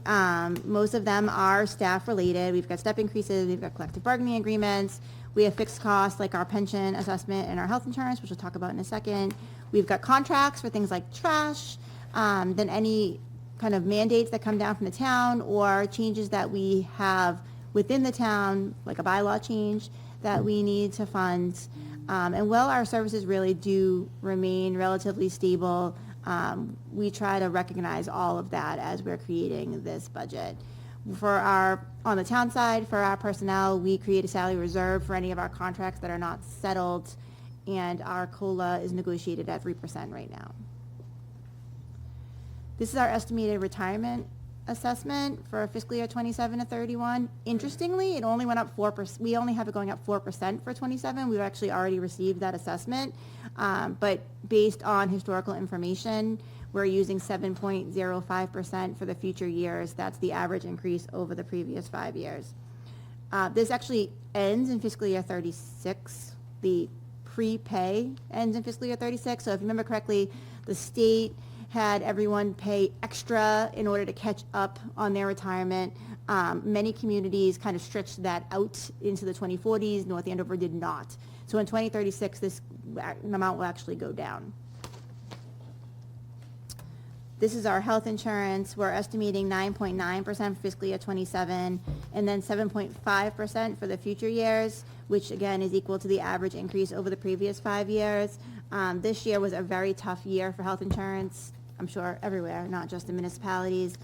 Most of them are staff related. We've got step increases, we've got collective bargaining agreements. We have fixed costs like our pension assessment and our health insurance, which we'll talk about in a second. We've got contracts for things like trash, then any kind of mandates that come down from the town or changes that we have within the town, like a bylaw change that we need to fund. And while our services really do remain relatively stable, we try to recognize all of that as we're creating this budget. On the town side, for our personnel, we create a salary reserve for any of our contracts that are not settled, and our COLA is negotiated at 3% right now. This is our estimated retirement assessment for fiscal year 27 to 31. Interestingly, it only went up 4%. We only have it going up 4% for 27. We've actually already received that assessment, but based on historical information, we're using 7.05% for the future years. That's the average increase over the previous 5 years. This actually ends in fiscal year 36. The prepay ends in fiscal year 36. So if you remember correctly, the state had everyone pay extra in order to catch up on their retirement. Many communities kind of stretched that out into the 2040s. North Andover did not. So in 2036, this amount will actually go down. This is our health insurance. We're estimating 9.9% for fiscal year 27, and then 7.5% for the future years, which again is equal to the average increase over the previous 5 years. This year was a very tough year for health insurance, I'm sure everywhere, not just in municipalities.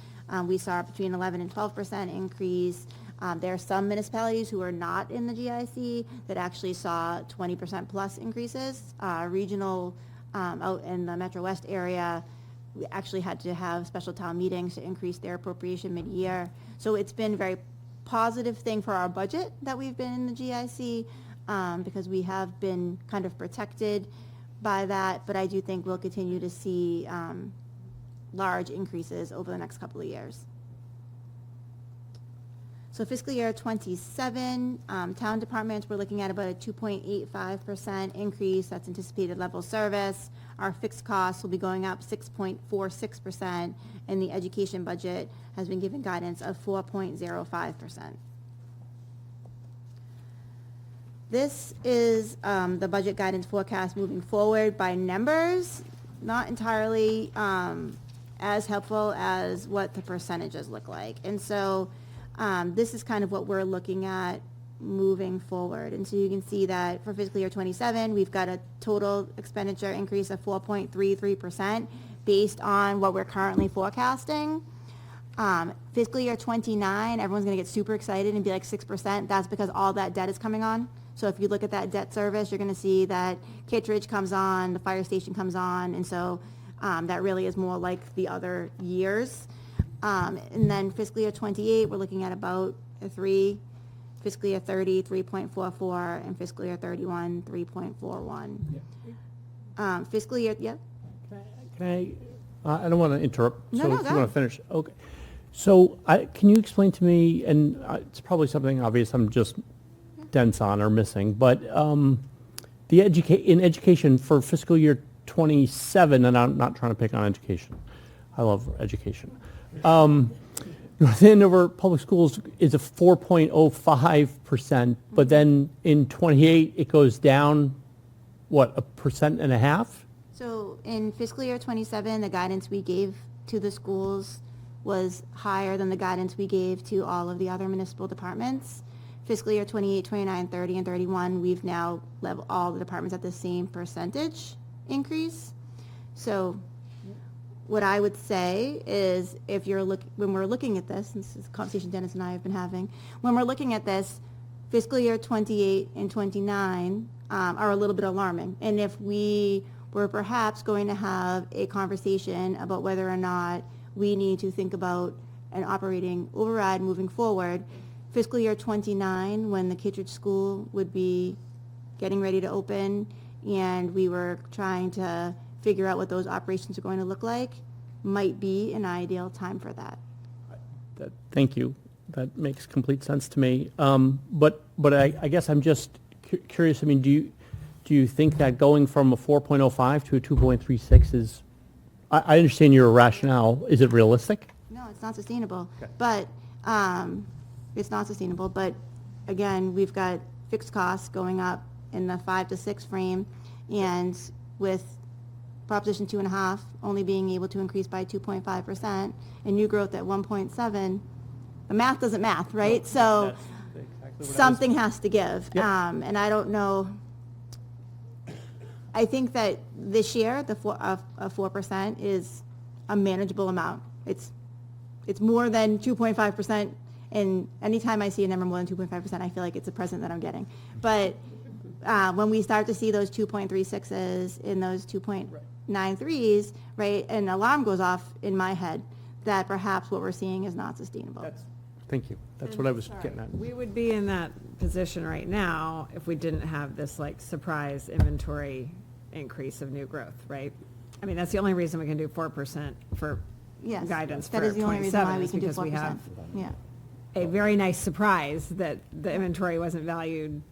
We saw between 11 and 12% increase. There are some municipalities who are not in the GIC that actually saw 20% plus increases. Regional out in the Metro West area, we actually had to have special town meetings to increase their appropriation mid-year. So it's been a very positive thing for our budget that we've been in the GIC because we have been kind of protected by that, but I do think we'll continue to see large increases over the next couple of years. So fiscal year 27, town departments, we're looking at about a 2.85% increase. That's anticipated level service. Our fixed costs will be going up 6.46%, and the education budget has been given guidance of 4.05%. This is the budget guidance forecast moving forward by numbers, not entirely as helpful as what the percentages look like. And so this is kind of what we're looking at moving forward. And so you can see that for fiscal year 27, we've got a total expenditure increase of 4.33% based on what we're currently forecasting. Fiscal year 29, everyone's going to get super excited and be like 6%. That's because all that debt is coming on. So if you look at that debt service, you're going to see that Kittredge comes on, the fire station comes on, and so that really is more like the other years. And then fiscal year 28, we're looking at about a 3, fiscal year 30, 3.44, and fiscal year 31, 3.41. Fiscal year, yeah? Can I don't want to interrupt. No, So no, if go you want ahead. to finish, okay. So can you explain to me, and it's probably something obvious I'm just dense on or missing, but in education for fiscal year 27, and I'm not trying to pick on education. I love education. North Andover Public Schools is a 4.05%, but then in 28 it goes down, what, 1.5%? So in fiscal year 27, the guidance we gave to the schools was higher than the guidance we gave to all of the other municipal departments. Fiscal year 28, 29, 30, and 31, we've now leveled all the departments at the same percentage. increase. So what I would say is if when we're looking at this, and this is a conversation Dennis and I have been having, when we're looking at this, fiscal year 28 and 29 are a little bit alarming. And if we were perhaps going to have a conversation about whether or not we need to think about an operating override moving forward, fiscal year 29, when the Kittredge School would be getting ready to open, and we were trying to figure out what those operations are going to look like, might be an ideal time for that. Thank you. That makes complete sense to me. But I guess I'm just curious. I mean, do you think that going from a 4.05 to a 2.36 is? I understand your rationale. Is it realistic? No, it's not sustainable. Okay. But it's not sustainable. But again, we've got fixed costs going up in the 5 to 6 frame, and with Proposition 2.5 only being able to increase by 2.5% and new growth at 1.7, the math doesn't math, right? So That's exactly what something has to give. Yep. And I don't know. I think that this year, the 4% is a manageable amount. It's more than 2.5%, and anytime I see a number more than 2.5%, I feel like it's a present that I'm getting. But when we start to see those 2.36s and those 2.93s, right, an alarm goes off in my head that perhaps what we're seeing is not sustainable. Thank you. That's what I was getting at. We would be in that position right now if we didn't have this like surprise inventory increase of new growth, right? I mean, that's the only reason we can do 4% for Yes, guidance that for is the only reason why 27 we is can do because we 4%. have Yeah. a very nice surprise that the inventory wasn't valued.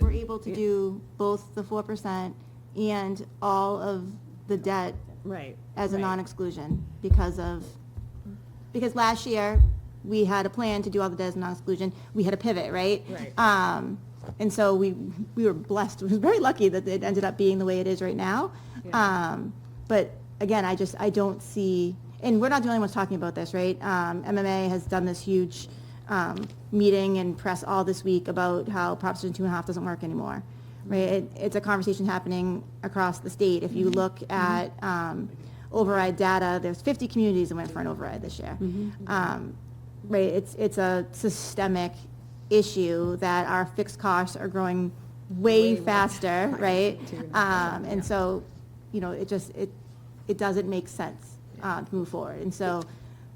We're able to do both the 4% and all of the debt Right. as a right. non-exclusion because last year we had a plan to do all the debt as a non-exclusion. We had a pivot, right? Right. And so we were blessed. We were very lucky that it ended up being the way it is right now. Yeah. But again, I don't see, and we're not the only ones talking about this, right? MMA has done this huge meeting and press all this week about how Proposition 2.5 doesn't work anymore, right? It's a conversation happening across the state. If you look at override data, there's 50 communities that went for an override this year. Right, it's a systemic issue that our fixed costs are growing way faster, right? And so, it doesn't make sense to move forward. And so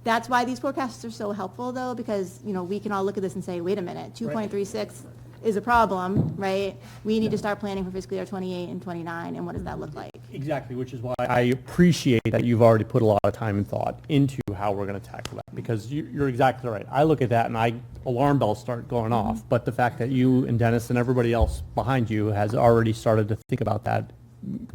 that's why these forecasts are so helpful, though, because, we can all look at this and say, wait a minute, 2.36 is a problem, right? We need to start planning for fiscal year 28 and 29, and what does that look like? Exactly, which is why I appreciate that you've already put a lot of time and thought into how we're going to tackle that, because you're exactly right. I look at that and alarm bells start going off, but the fact that you and Dennis and everybody else behind you has already started to think about that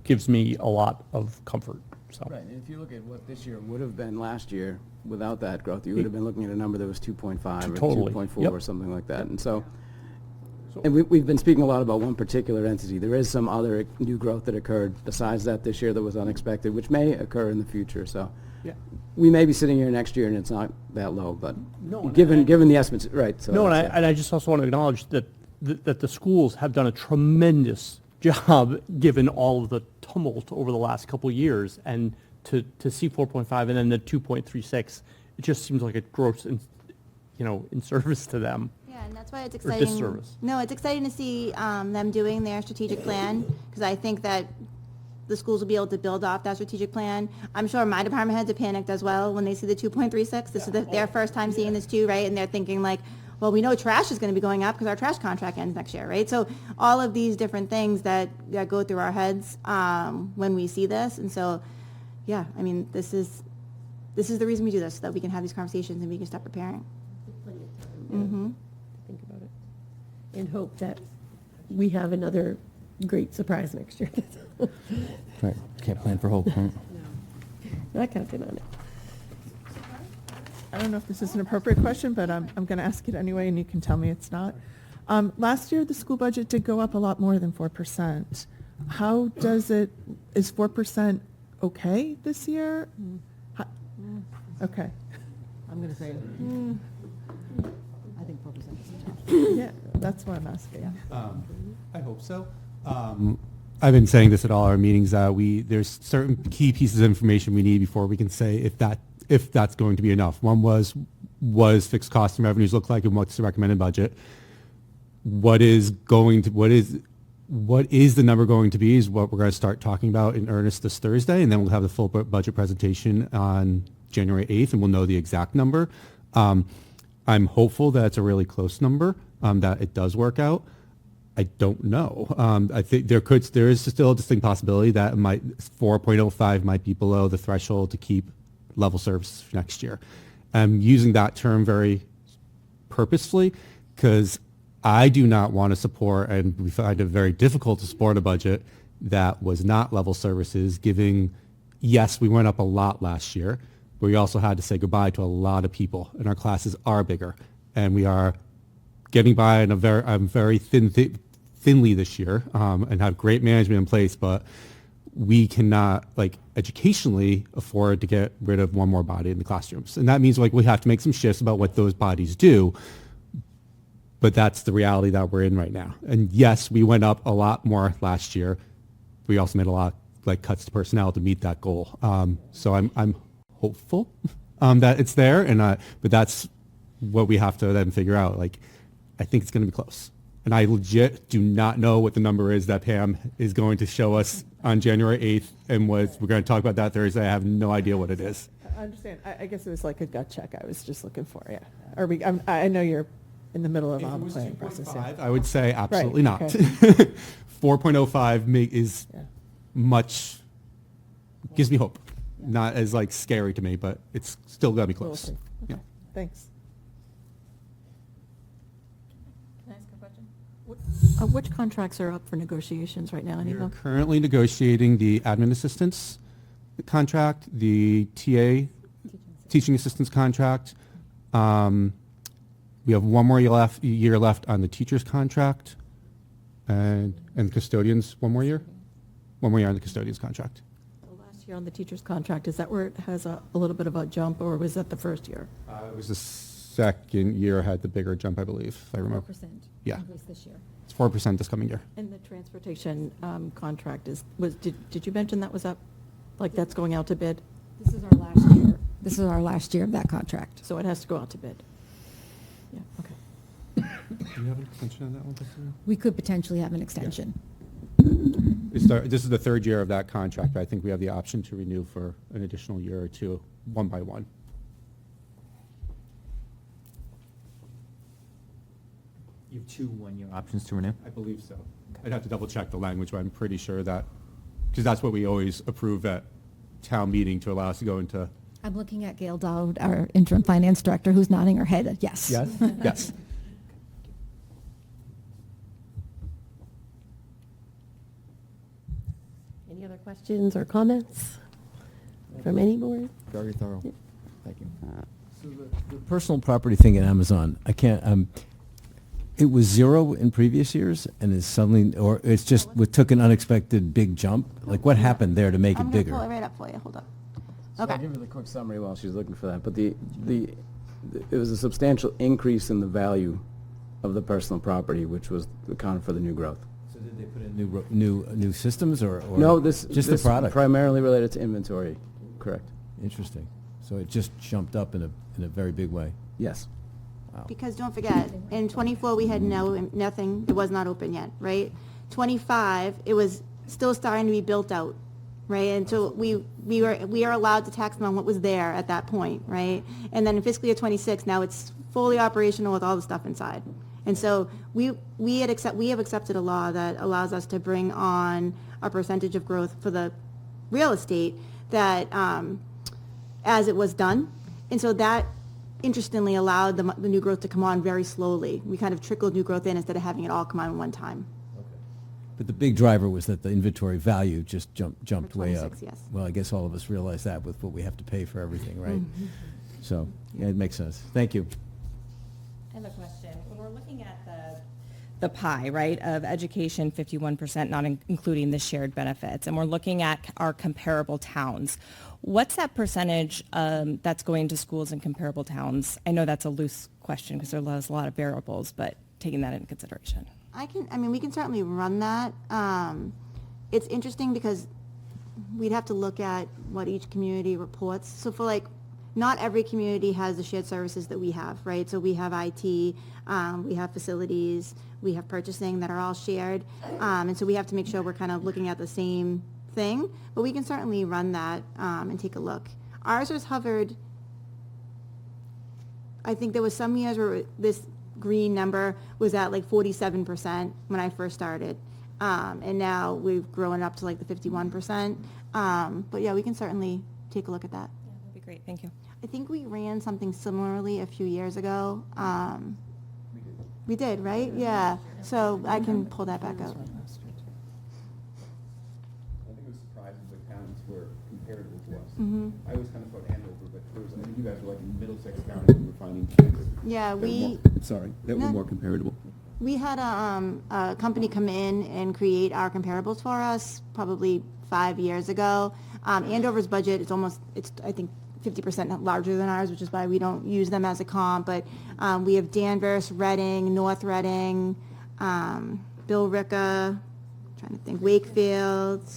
gives me a lot of comfort. So. Right, and if you look at what this year would have been last year without that growth, you would have been looking at a number that was 2.5 or Totally. 2.4 Yep. or something like that. And so, and we've been speaking a lot about one particular entity. There is some other new growth that occurred besides that this year that was unexpected, which may occur in the future. So Yeah. we may be sitting here next year and it's not that low, but No, and given the estimates, right. So No, that's it. and I just also want to acknowledge that the schools have done a tremendous job, given all of the tumult over the last couple of years, and to see 4.5 and then the 2.36, it just seems like a gross, in service to them. Yeah, and that's why it's Or exciting. disservice. No, it's exciting to see them doing their strategic plan, because I think that the schools will be able to build off that strategic plan. I'm sure my department heads are panicked as well when they see the 2.36. This is their first time seeing this too, right? And they're thinking like, well, we know trash is going to be going up because our trash contract ends next year, right? So all of these different things that go through our heads when we see this. And so, yeah, I mean, this is the reason we do this, so that we can have these conversations and we can start preparing. Plenty of time to think about it, and hope that we have another great surprise next year. Right, can't plan for hope, right? Not counting on it. I don't know if this is an appropriate question, but I'm going to ask it anyway, and you can tell me it's not. Last year, the school budget did go up a lot more than 4%. How does is 4% okay this year? Okay. I'm going to say, I think 4% is tough. Yeah, that's what I'm asking. I hope so. I've been saying this at all our meetings, there's certain key pieces of information we need before we can say if that's going to be enough. One was fixed costs and revenues look like, and what's the recommended budget? What is the number going to be is what we're going to start talking about in earnest this Thursday, and then we'll have the full budget presentation on January 8th, and we'll know the exact number. I'm hopeful that it's a really close number, that it does work out. I don't know. I think there is still a distinct possibility that 4.05 might be below the threshold to keep level services for next year. I'm using that term very purposefully because I do not want to support, and we find it very difficult to support a budget that was not level services, yes, we went up a lot last year, but we also had to say goodbye to a lot of people, and our classes are bigger, and we are getting by in a very thinly this year, and have great management in place, but we cannot, educationally afford to get rid of one more body in the classrooms. And that means, we have to make some shifts about what those bodies do, but that's the reality that we're in right now. And yes, we went up a lot more last year. We also made a lot, cuts to personnel to meet that goal. So I'm hopeful that it's there, but that's what we have to then figure out. I think it's going to be close. And I legit do not know what the number is that Pam is going to show us on January 8th, and we're going to talk about that Thursday. I have no idea what it is. I understand. I guess it was like a gut check I was just looking for, yeah. I know you're in the middle of all the planning process. Yeah. I would say absolutely Right, not. okay. 4.05 is gives me hope. Not as scary to me, but it's still got to be We'll close. see. Yeah. Thanks. Can I ask a question? Which contracts are up for negotiations right now? Any of We're them? currently negotiating the admin assistance contract, the TA teaching assistants contract. We have one more year left on the teacher's contract, and custodians, one more year on the custodians contract. Last year on the teacher's contract, is that where it has a little bit of a jump, or was that the first year? It was the second year had the bigger jump, I believe, if I remember. 4% Yeah. increase this year. It's 4% this coming year. And the transportation contract did you mention that was up? That's going out to bid? This is our last year. This is our last year of that contract. So it has to go out to bid? Yeah, okay. Do you have an extension on that one, Christina? We could potentially have an extension. This is the third year of that contract, but I think we have the option to renew for an additional year or two, one by one. You have 2 one-year options to renew? I believe so. I'd have to double check the language, but I'm pretty sure that, because that's what we always approve at town meeting to allow us to go into. I'm looking at Gail Dowd, our interim finance director, who's nodding her head, yes. Yes? Yes. Any other questions or comments from any board? Very thorough. Thank you. So the personal property thing at Amazon, I can't, it was 0 in previous years and is suddenly, or it's just, took an unexpected big jump? What happened there to make it I'm going to bigger? pull it right up for you. Hold up. So Okay. I'll give you the quick summary while she's looking for that. But it was a substantial increase in the value of the personal property, which was accounted for the new growth. So did they put in new systems or? No, this Just this the product? primarily related to inventory, correct? Interesting. So it just jumped up in a very big way. Yes. Wow. Because don't forget, in '24, we had nothing, it was not open yet, right? '25, it was still starting to be built out, right? And so we are allowed to tax them on what was there at that point, right? And then in fiscal year '26, now it's fully operational with all the stuff inside. And so we have accepted a law that allows us to bring on a percentage of growth for the real estate that, as it was done. And so that interestingly allowed the new growth to come on very slowly. We kind of trickled new growth in instead of having it all come on at one time. But the big driver was that the inventory value just jumped For way up. 26, yes. Well, I guess all of us realize that with what we have to pay for everything, right? Mhm. So, yeah, it makes sense. Thank you. I have a question. When we're looking at the pie, right, of education, 51%, not including the shared benefits, and we're looking at our comparable towns, what's that percentage that's going to schools in comparable towns? I know that's a loose question because there's a lot of variables, but taking that into consideration. We can certainly run that. it's interesting because we'd have to look at what each community reports. So for like, not every community has the shared services that we have, right? So we have IT, we have facilities, we have purchasing that are all shared. And so we have to make sure we're kind of looking at the same thing, but we can certainly run that and take a look. Ours was hovered, I think there was some years where this green number was at like 47% when I first started. And now we've grown up to like the 51%. But yeah, we can certainly take a look at that. Yeah, that'd be great, thank you. I think we ran something similarly a few years ago. We did, right? Yeah. So I can pull that back up. I think it was surprising the towns were comparable to us. Mhm. I always kind of thought Andover, but there was, I think you guys were like in Middlesex County, we were finding towns Yeah, that were we. that No. were more comparable. We had a company come in and create our comparables for us probably 5 years ago. Andover's budget is it's I think 50% larger than ours, which is why we don't use them as a comp. But we have Danvers, Reading, North Reading, Billerica, trying to think, Wakefield,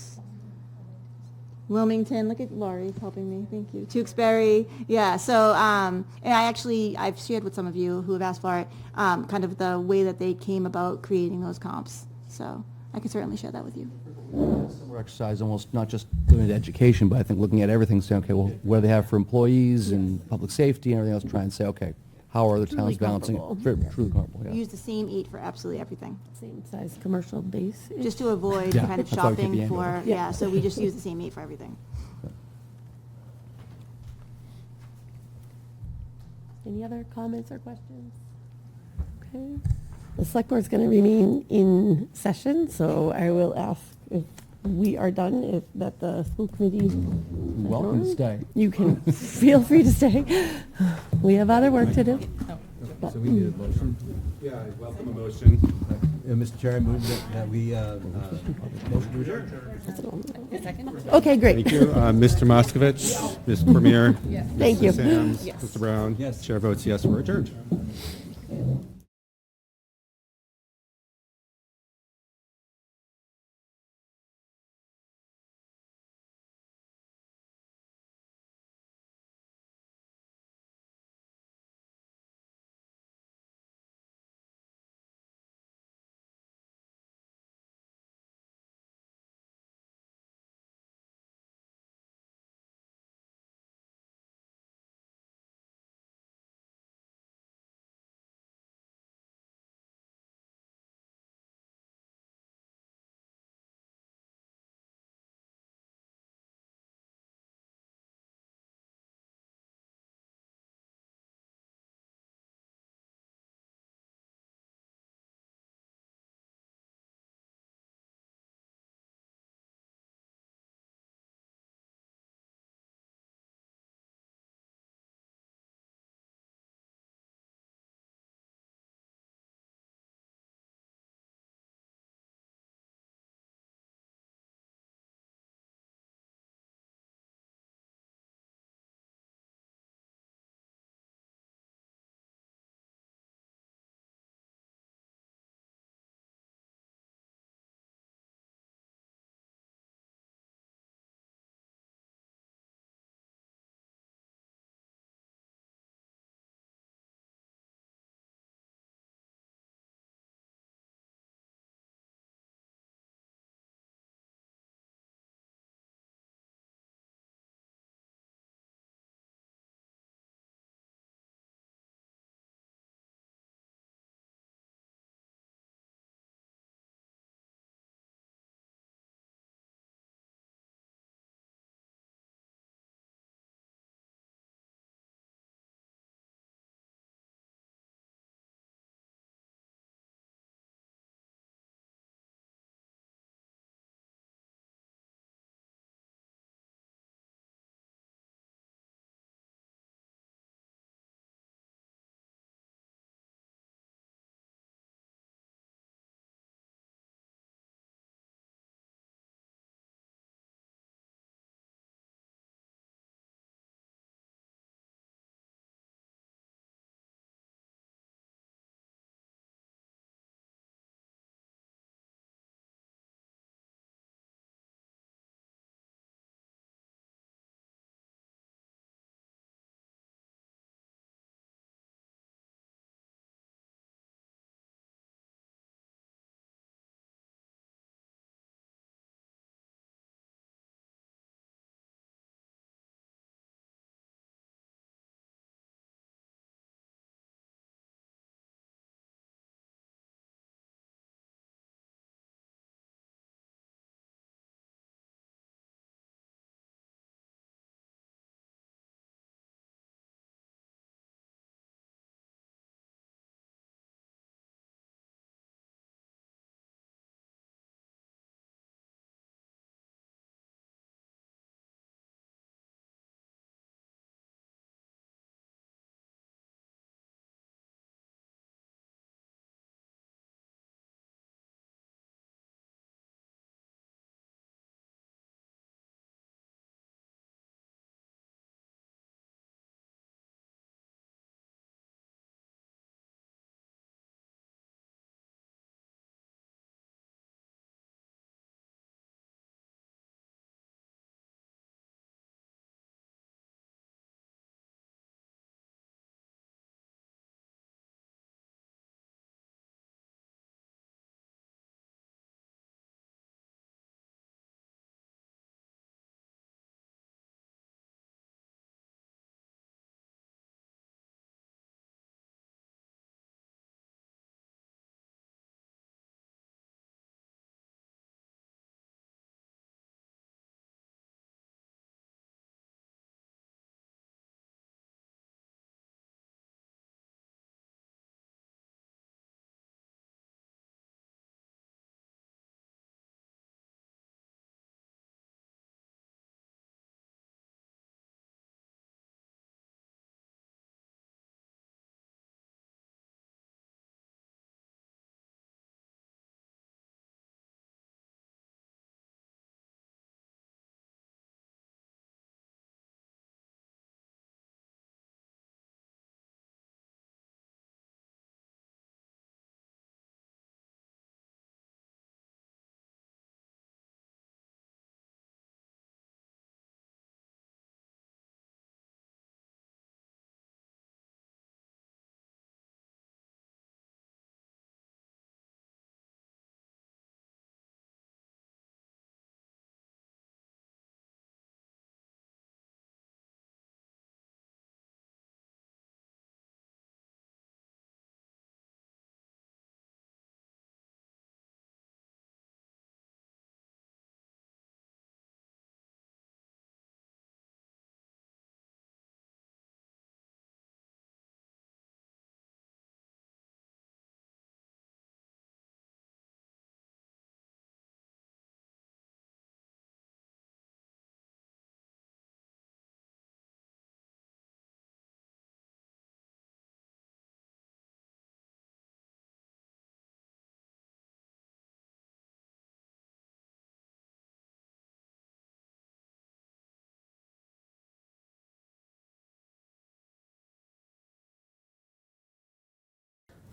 Wilmington. Look at Laurie helping me. Thank you. Tewksbury. Yeah. So, and I've shared with some of you who have asked for it, kind of the way that they came about creating those comps. So I can certainly share that with you. Similar exercise, almost not just limited to education, but I think looking at everything, saying, okay, well, what do they have for employees and public safety and everything else, try and say, okay, how are the Truly towns balancing it? comparable. Truly comparable, We yeah. use the same 8 for absolutely everything, Same size commercial base. just to avoid Yeah, kind of that's why we keep the shopping for, Andover. yeah, so we just use the same 8 for everything. Any other comments or questions? Okay. The select board's going to remain in session, so I will ask if we are done, if that the school committee. Welcome to stay. You can feel free to stay. We have other work to do. But- So we need a motion. Yeah, I welcome a motion. Mr. Chair, I move that we, motion to adjourn. Okay, great. Thank you. Mr. Moskovich, Ms. Cormier. Thank you. Mr. Sams, Yes. Mr. Brown. Yes. Chair votes yes, we're adjourned.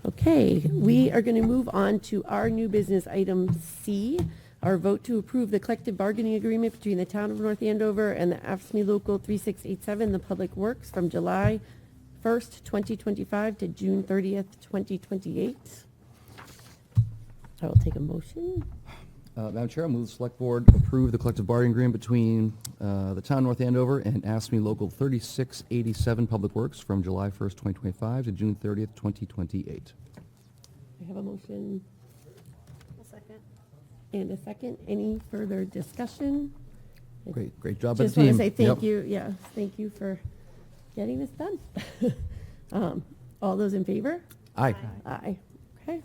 Okay, we are going to move on to our new business item C, our vote to approve the collective bargaining agreement between the town of North Andover and the AFSCME Local 3687, the Public Works, from July 1st, 2025 to June 30th, 2028. I will take a motion. Madam Chair, I move the Select Board approve the collective bargaining agreement between the town of North Andover and AFSCME Local 3687 Public Works from July 1st, 2025 to June 30th, 2028. I have a motion A second. and a second. Any further discussion? Great job by the Just want team. to say thank Yep. you, yeah, thank you for getting this done. All those in favor? Aye. Aye, okay.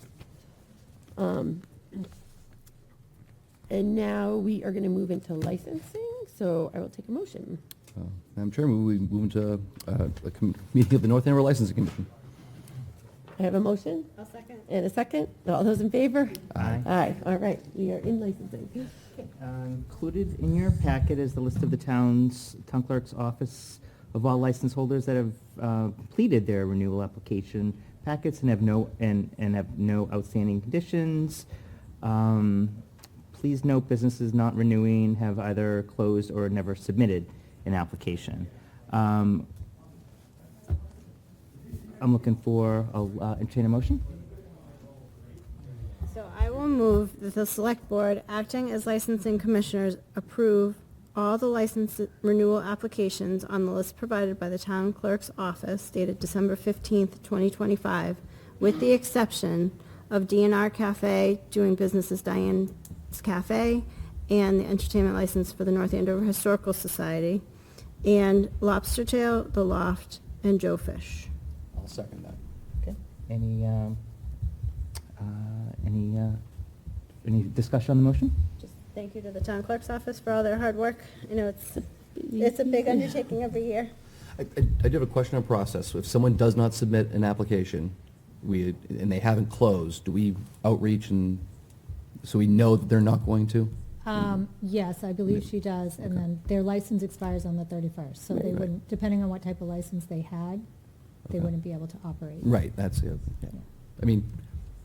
And now we are going to move into licensing, so I will take a motion. Madam Chair, we move into the meeting of the North Andover Licensing Commission. I have a motion I'll second. and a second. All those in favor? Aye. Aye, all right, we are in licensing. Included in your packet is the list of the town clerk's office of all license holders that have completed their renewal application packets and have no outstanding conditions. Please note businesses not renewing have either closed or never submitted an application. I'm looking for entertain a motion. So I will move that the select board, acting as licensing commissioners, approve all the license renewal applications on the list provided by the town clerk's office dated December 15th, 2025, with the exception of DNR Cafe doing business as Diane's Cafe and the entertainment license for the North Andover Historical Society, and Lobster Tail, The Loft, and Joe Fish. I'll second that. Okay. Any discussion on the motion? Just thank you to the town clerk's office for all their hard work. I know it's a big undertaking every year. I do have a question on process. If someone does not submit an application, and they haven't closed, do we outreach and, so we know that they're not going to? Yes, I believe she does, and then their license expires on the 31st, so they Right. wouldn't, depending on what type of license they had, they Okay. wouldn't be able to operate. Right, that's it. Yeah. I mean,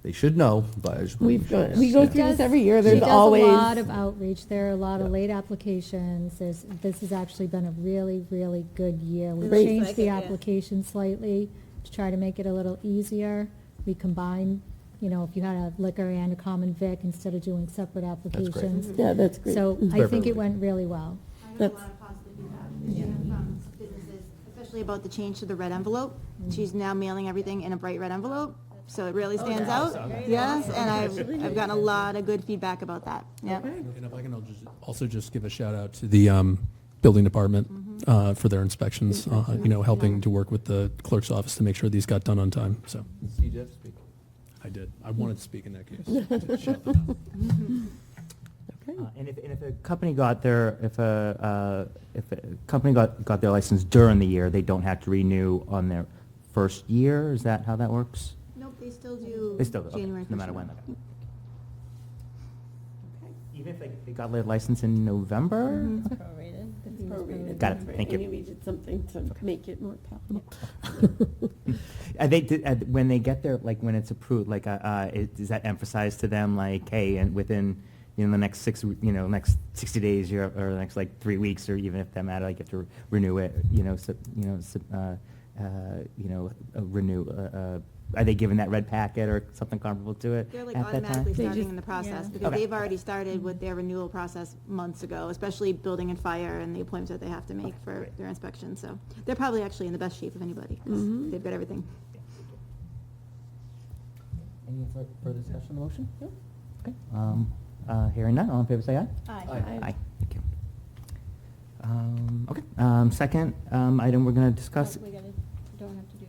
they should know, but I just. We go through this every year. She There's does always a lot of outreach. There are a lot of late applications. This has actually been a really, really good year. We Great. changed Like the it, yeah. application slightly to try to make it a little easier. We combined, if you had a liquor and a common vic, instead of doing separate applications. Yeah, that's great. So I Perfect. think it went really well. I heard a That's- lot of positive feedback from businesses, especially about the change to the red envelope. She's now mailing everything in a bright red envelope, so it really stands out. Yes, and I've gotten a lot of good feedback about that, yeah. And if I can also just give a shout out to the building department for their inspections, helping to work with the clerk's office to make sure these got done on time, so. You did speak. I did. I wanted to speak in that case. to shut them down. And if a company got their license during the year, they don't have to renew on their first year. Is that how that works? Nope, they still do They still do, okay, January. no matter 1st. when. Okay. Even if they got their license in November? Okay. Prorated. It's prorated. Got it. That's right. Thank you. And you needed something to make it more palatable. When they get their, like, when it's approved, like, is that emphasized to them, like, hey, and within, the next 60 days, or the next, like, 3 weeks, or even if that matter, like, you have to renew it, renew, are they given that red packet or something comparable to it They're like at that time? automatically starting in the process, because Okay. they've already started with their renewal process months ago, especially building and fire and the appointments that they have to make for their inspection, so they're probably actually in the best shape of anybody, 'cause they've got everything. Any further discussion on the motion? No. Okay. Hearing none, all in favor say aye. Aye. Aye. Thank you. Second item we're going to discuss. We don't have to do.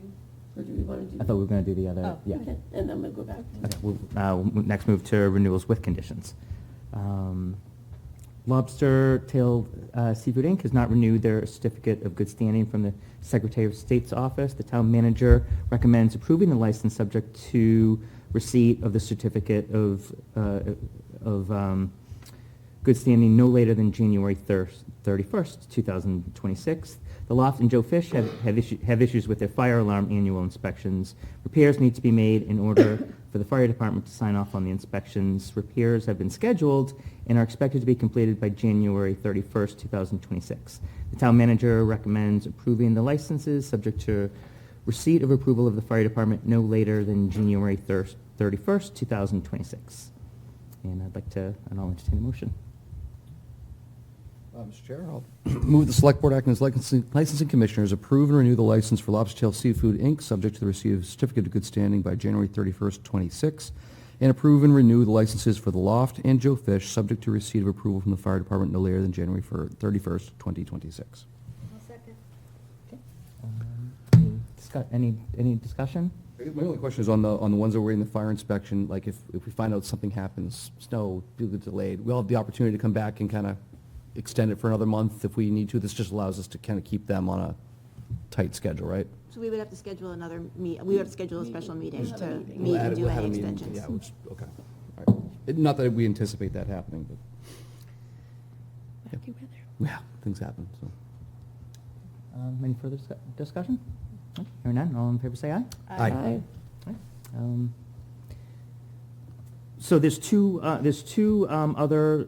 Or do we want to do? I thought we were going to do the other. Oh, Yeah. Okay, and then we'll go back. Okay, we'll next move to renewals with conditions. Lobster Tail Seafood Inc. has not renewed their certificate of good standing from the Secretary of State's office. The town manager recommends approving the license subject to receipt of the certificate of good standing no later than January 31st, 2026. The Loft and Joe Fish have issues with their fire alarm annual inspections. Repairs need to be made in order for the fire department to sign off on the inspections. Repairs have been scheduled and are expected to be completed by January 31st, 2026. The town manager recommends approving the licenses subject to receipt of approval of the fire department no later than January 31st, 2026. And I'll entertain a motion. Mr. Chair, I'll move the Select Board acting as licensing commissioners approve and renew the license for Lobster Tail Seafood, Inc., subject to the receipt of a certificate of good standing by January 31st, 26, and approve and renew the licenses for The Loft and Joe Fish, subject to receipt of approval from the fire department no later than January 31st, 2026. Any discussion? My only question is on the ones that were in the fire inspection, like if we find out something happens, snow, people get delayed, we'll have the opportunity to come back and kind of extend it for another month if we need to. This just allows us to kind of keep them on a tight schedule, right? So we would have to schedule another we would have to schedule a special meeting to meet We'll and do we'll have any a meeting. extensions. Yeah, okay. All right. Not that we anticipate that happening, but. Yeah, things happen, so. Any further discussion? Hearing none, all in favor say aye. Aye. So there's two other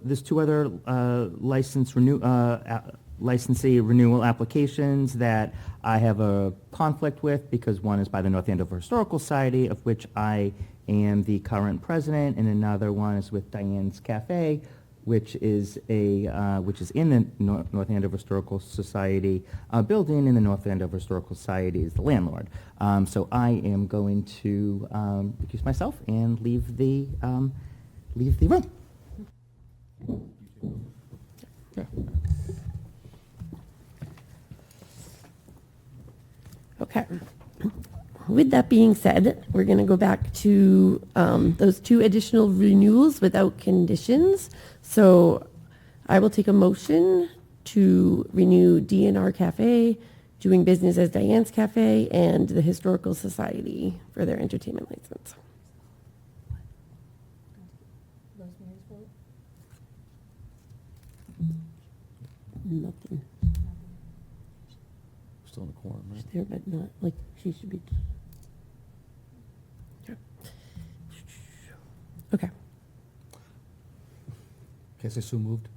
licensee renewal applications that I have a conflict with, because one is by the North Andover Historical Society, of which I am the current president, and another one is with Diane's Cafe, which is in the North Andover Historical Society building, and the North Andover Historical Society is the landlord. So I am going to recuse myself and leave the room. Okay. With that being said, we're going to go back to those two additional renewals without conditions. So I will take a motion to renew DNR Cafe, doing business as Diane's Cafe, and the Historical Society for their entertainment license. Nothing. Still in the quorum, right? She's there, but not, like, she should be. Okay. Can't say so moved?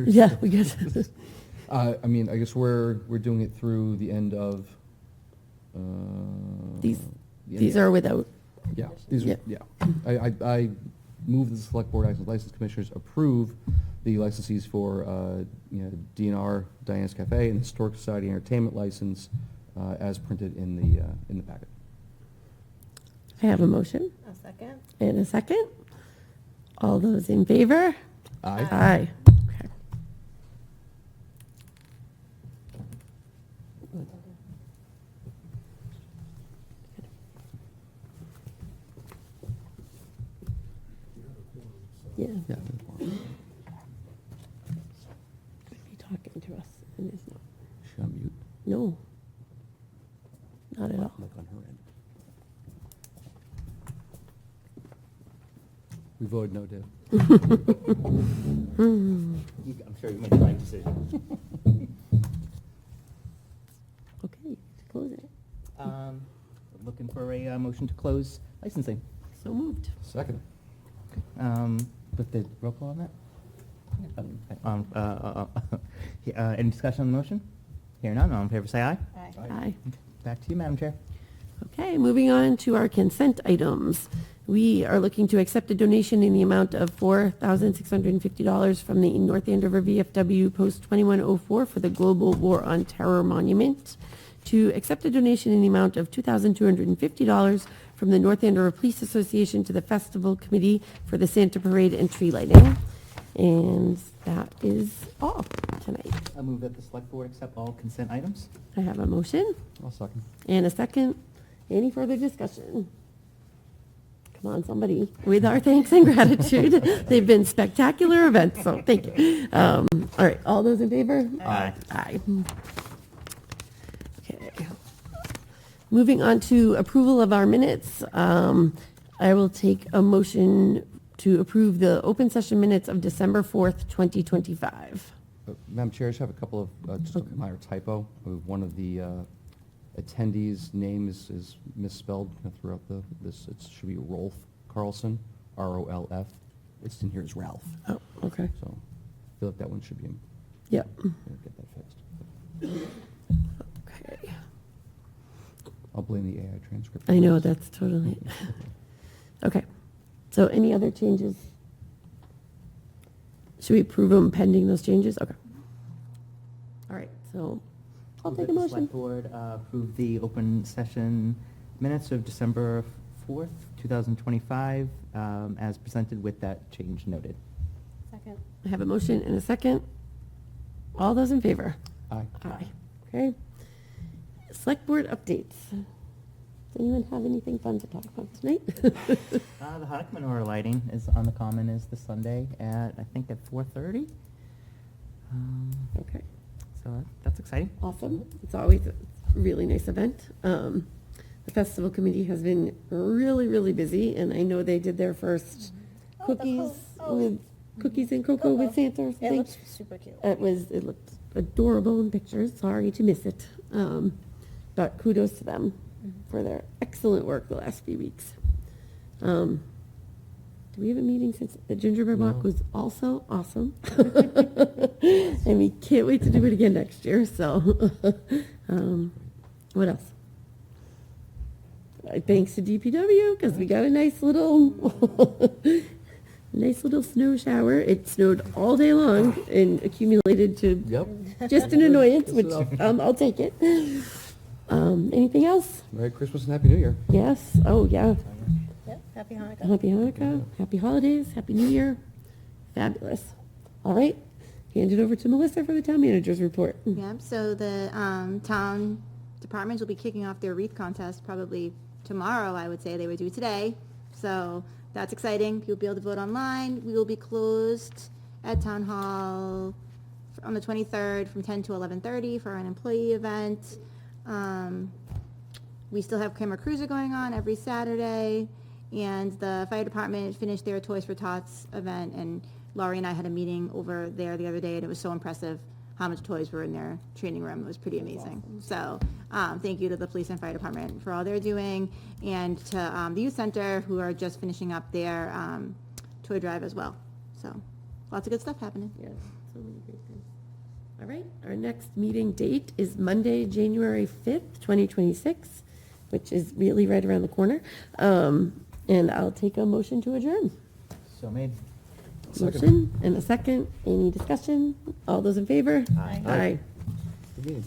Yeah, we get I mean, I guess we're doing it through the end of. These are without. Yeah, these are, yeah. I move that the Select Board acting as license commissioners approve the licensees for, DNR, Diane's Cafe, and Historic Society Entertainment license as printed in the packet. I have a motion. A second. And a second. All those in favor? Aye. Aye. Okay. Yeah. Yeah. Could be talking to us, and it's not. Is she on mute? No. Not at all. Like on her end. We voted no, Dave. I'm sure you made the right decision. Okay, to close it. Looking for a motion to close licensing. So moved. Second. With the roll call on that? Any discussion on the motion? Hearing none, all in favor say aye. Aye. Back to you, Madam Chair. Okay, moving on to our consent items. We are looking to accept a donation in the amount of $4,650 from the North Andover VFW Post 2104 for the Global War on Terror Monument, to accept a donation in the amount of $2,250 from the North Andover Police Association to the Festival Committee for the Santa Parade and tree lighting. And that is all tonight. I move that the Select Board accept all consent items. I have a motion I'll second. and a second. Any further discussion? Come on, somebody, with our thanks and gratitude. They've been spectacular events, so thank you. All right, all those in favor? Aye. Aye. Okay. Moving on to approval of our minutes. I will take a motion to approve the open session minutes of December 4th, 2025. Madam Chair, I just have a couple of, just a minor typo. One of the attendees' name is misspelled throughout this. It should be Rolf Carlson, R-O-L-F. It's in here as Ralph. Oh, okay. So I feel like that one should be, Yep. get that fixed. Okay. I'll blame the AI transcript. I know, that's totally, okay. So any other changes? Should we approve them pending those changes? Okay. All right, so I'll Move take that a the motion. Select Board approve the open session minutes of December 4th, 2025, as presented with that change noted. Second. I have a motion and a second. All those in favor? Aye. Aye. Okay. Select Board updates. Does anyone have anything fun to talk about tonight? The Hanukkah menorah lighting is on the common is this Sunday at, I think, at 4:30. Okay. So that's exciting. Awesome. It's always a really nice event. The festival committee has been really, really busy, and I know they did their first cookies with cookies and cocoa with Santa or It something. looks super cute. It looked adorable in pictures. Sorry to miss it. But kudos to them for their excellent work the last few weeks. Do we have a meeting since the gingerbread walk No. was also awesome? And we can't wait to do it again next year, so. What else? Thanks to DPW, because we got a nice little snow shower. It snowed all day long and accumulated to just an annoyance, which I'll take it. Anything else? Merry Christmas and Happy New Year. Yes. Oh, yeah. Yep, happy Hanukkah. Happy Hanukkah. Happy holidays. Happy New Year. Fabulous. All right. Hand it over to Melissa for the town manager's report. Yep, so the town departments will be kicking off their wreath contest probably tomorrow, I would say. They would do today. So that's exciting. People will be able to vote online. We will be closed at Town Hall on the 23rd from 10 to 11:30 for an employee event. We still have Camera Cruiser going on every Saturday. And the fire department finished their Toys for Tots event, and Laurie and I had a meeting over there the other day, and it was so impressive how much toys were in their training room. It was pretty amazing. So thank you to the police and fire department for all they're doing, and to the youth center, who are just finishing up their toy drive as well. So lots of good stuff happening. Yeah, so many great things. All right, our next meeting date is Monday, January 5th, 2026, which is really right around the corner. And I'll take a motion to adjourn. So made. Motion and a second. Any discussion? All those in favor? Aye. Aye. Good meeting.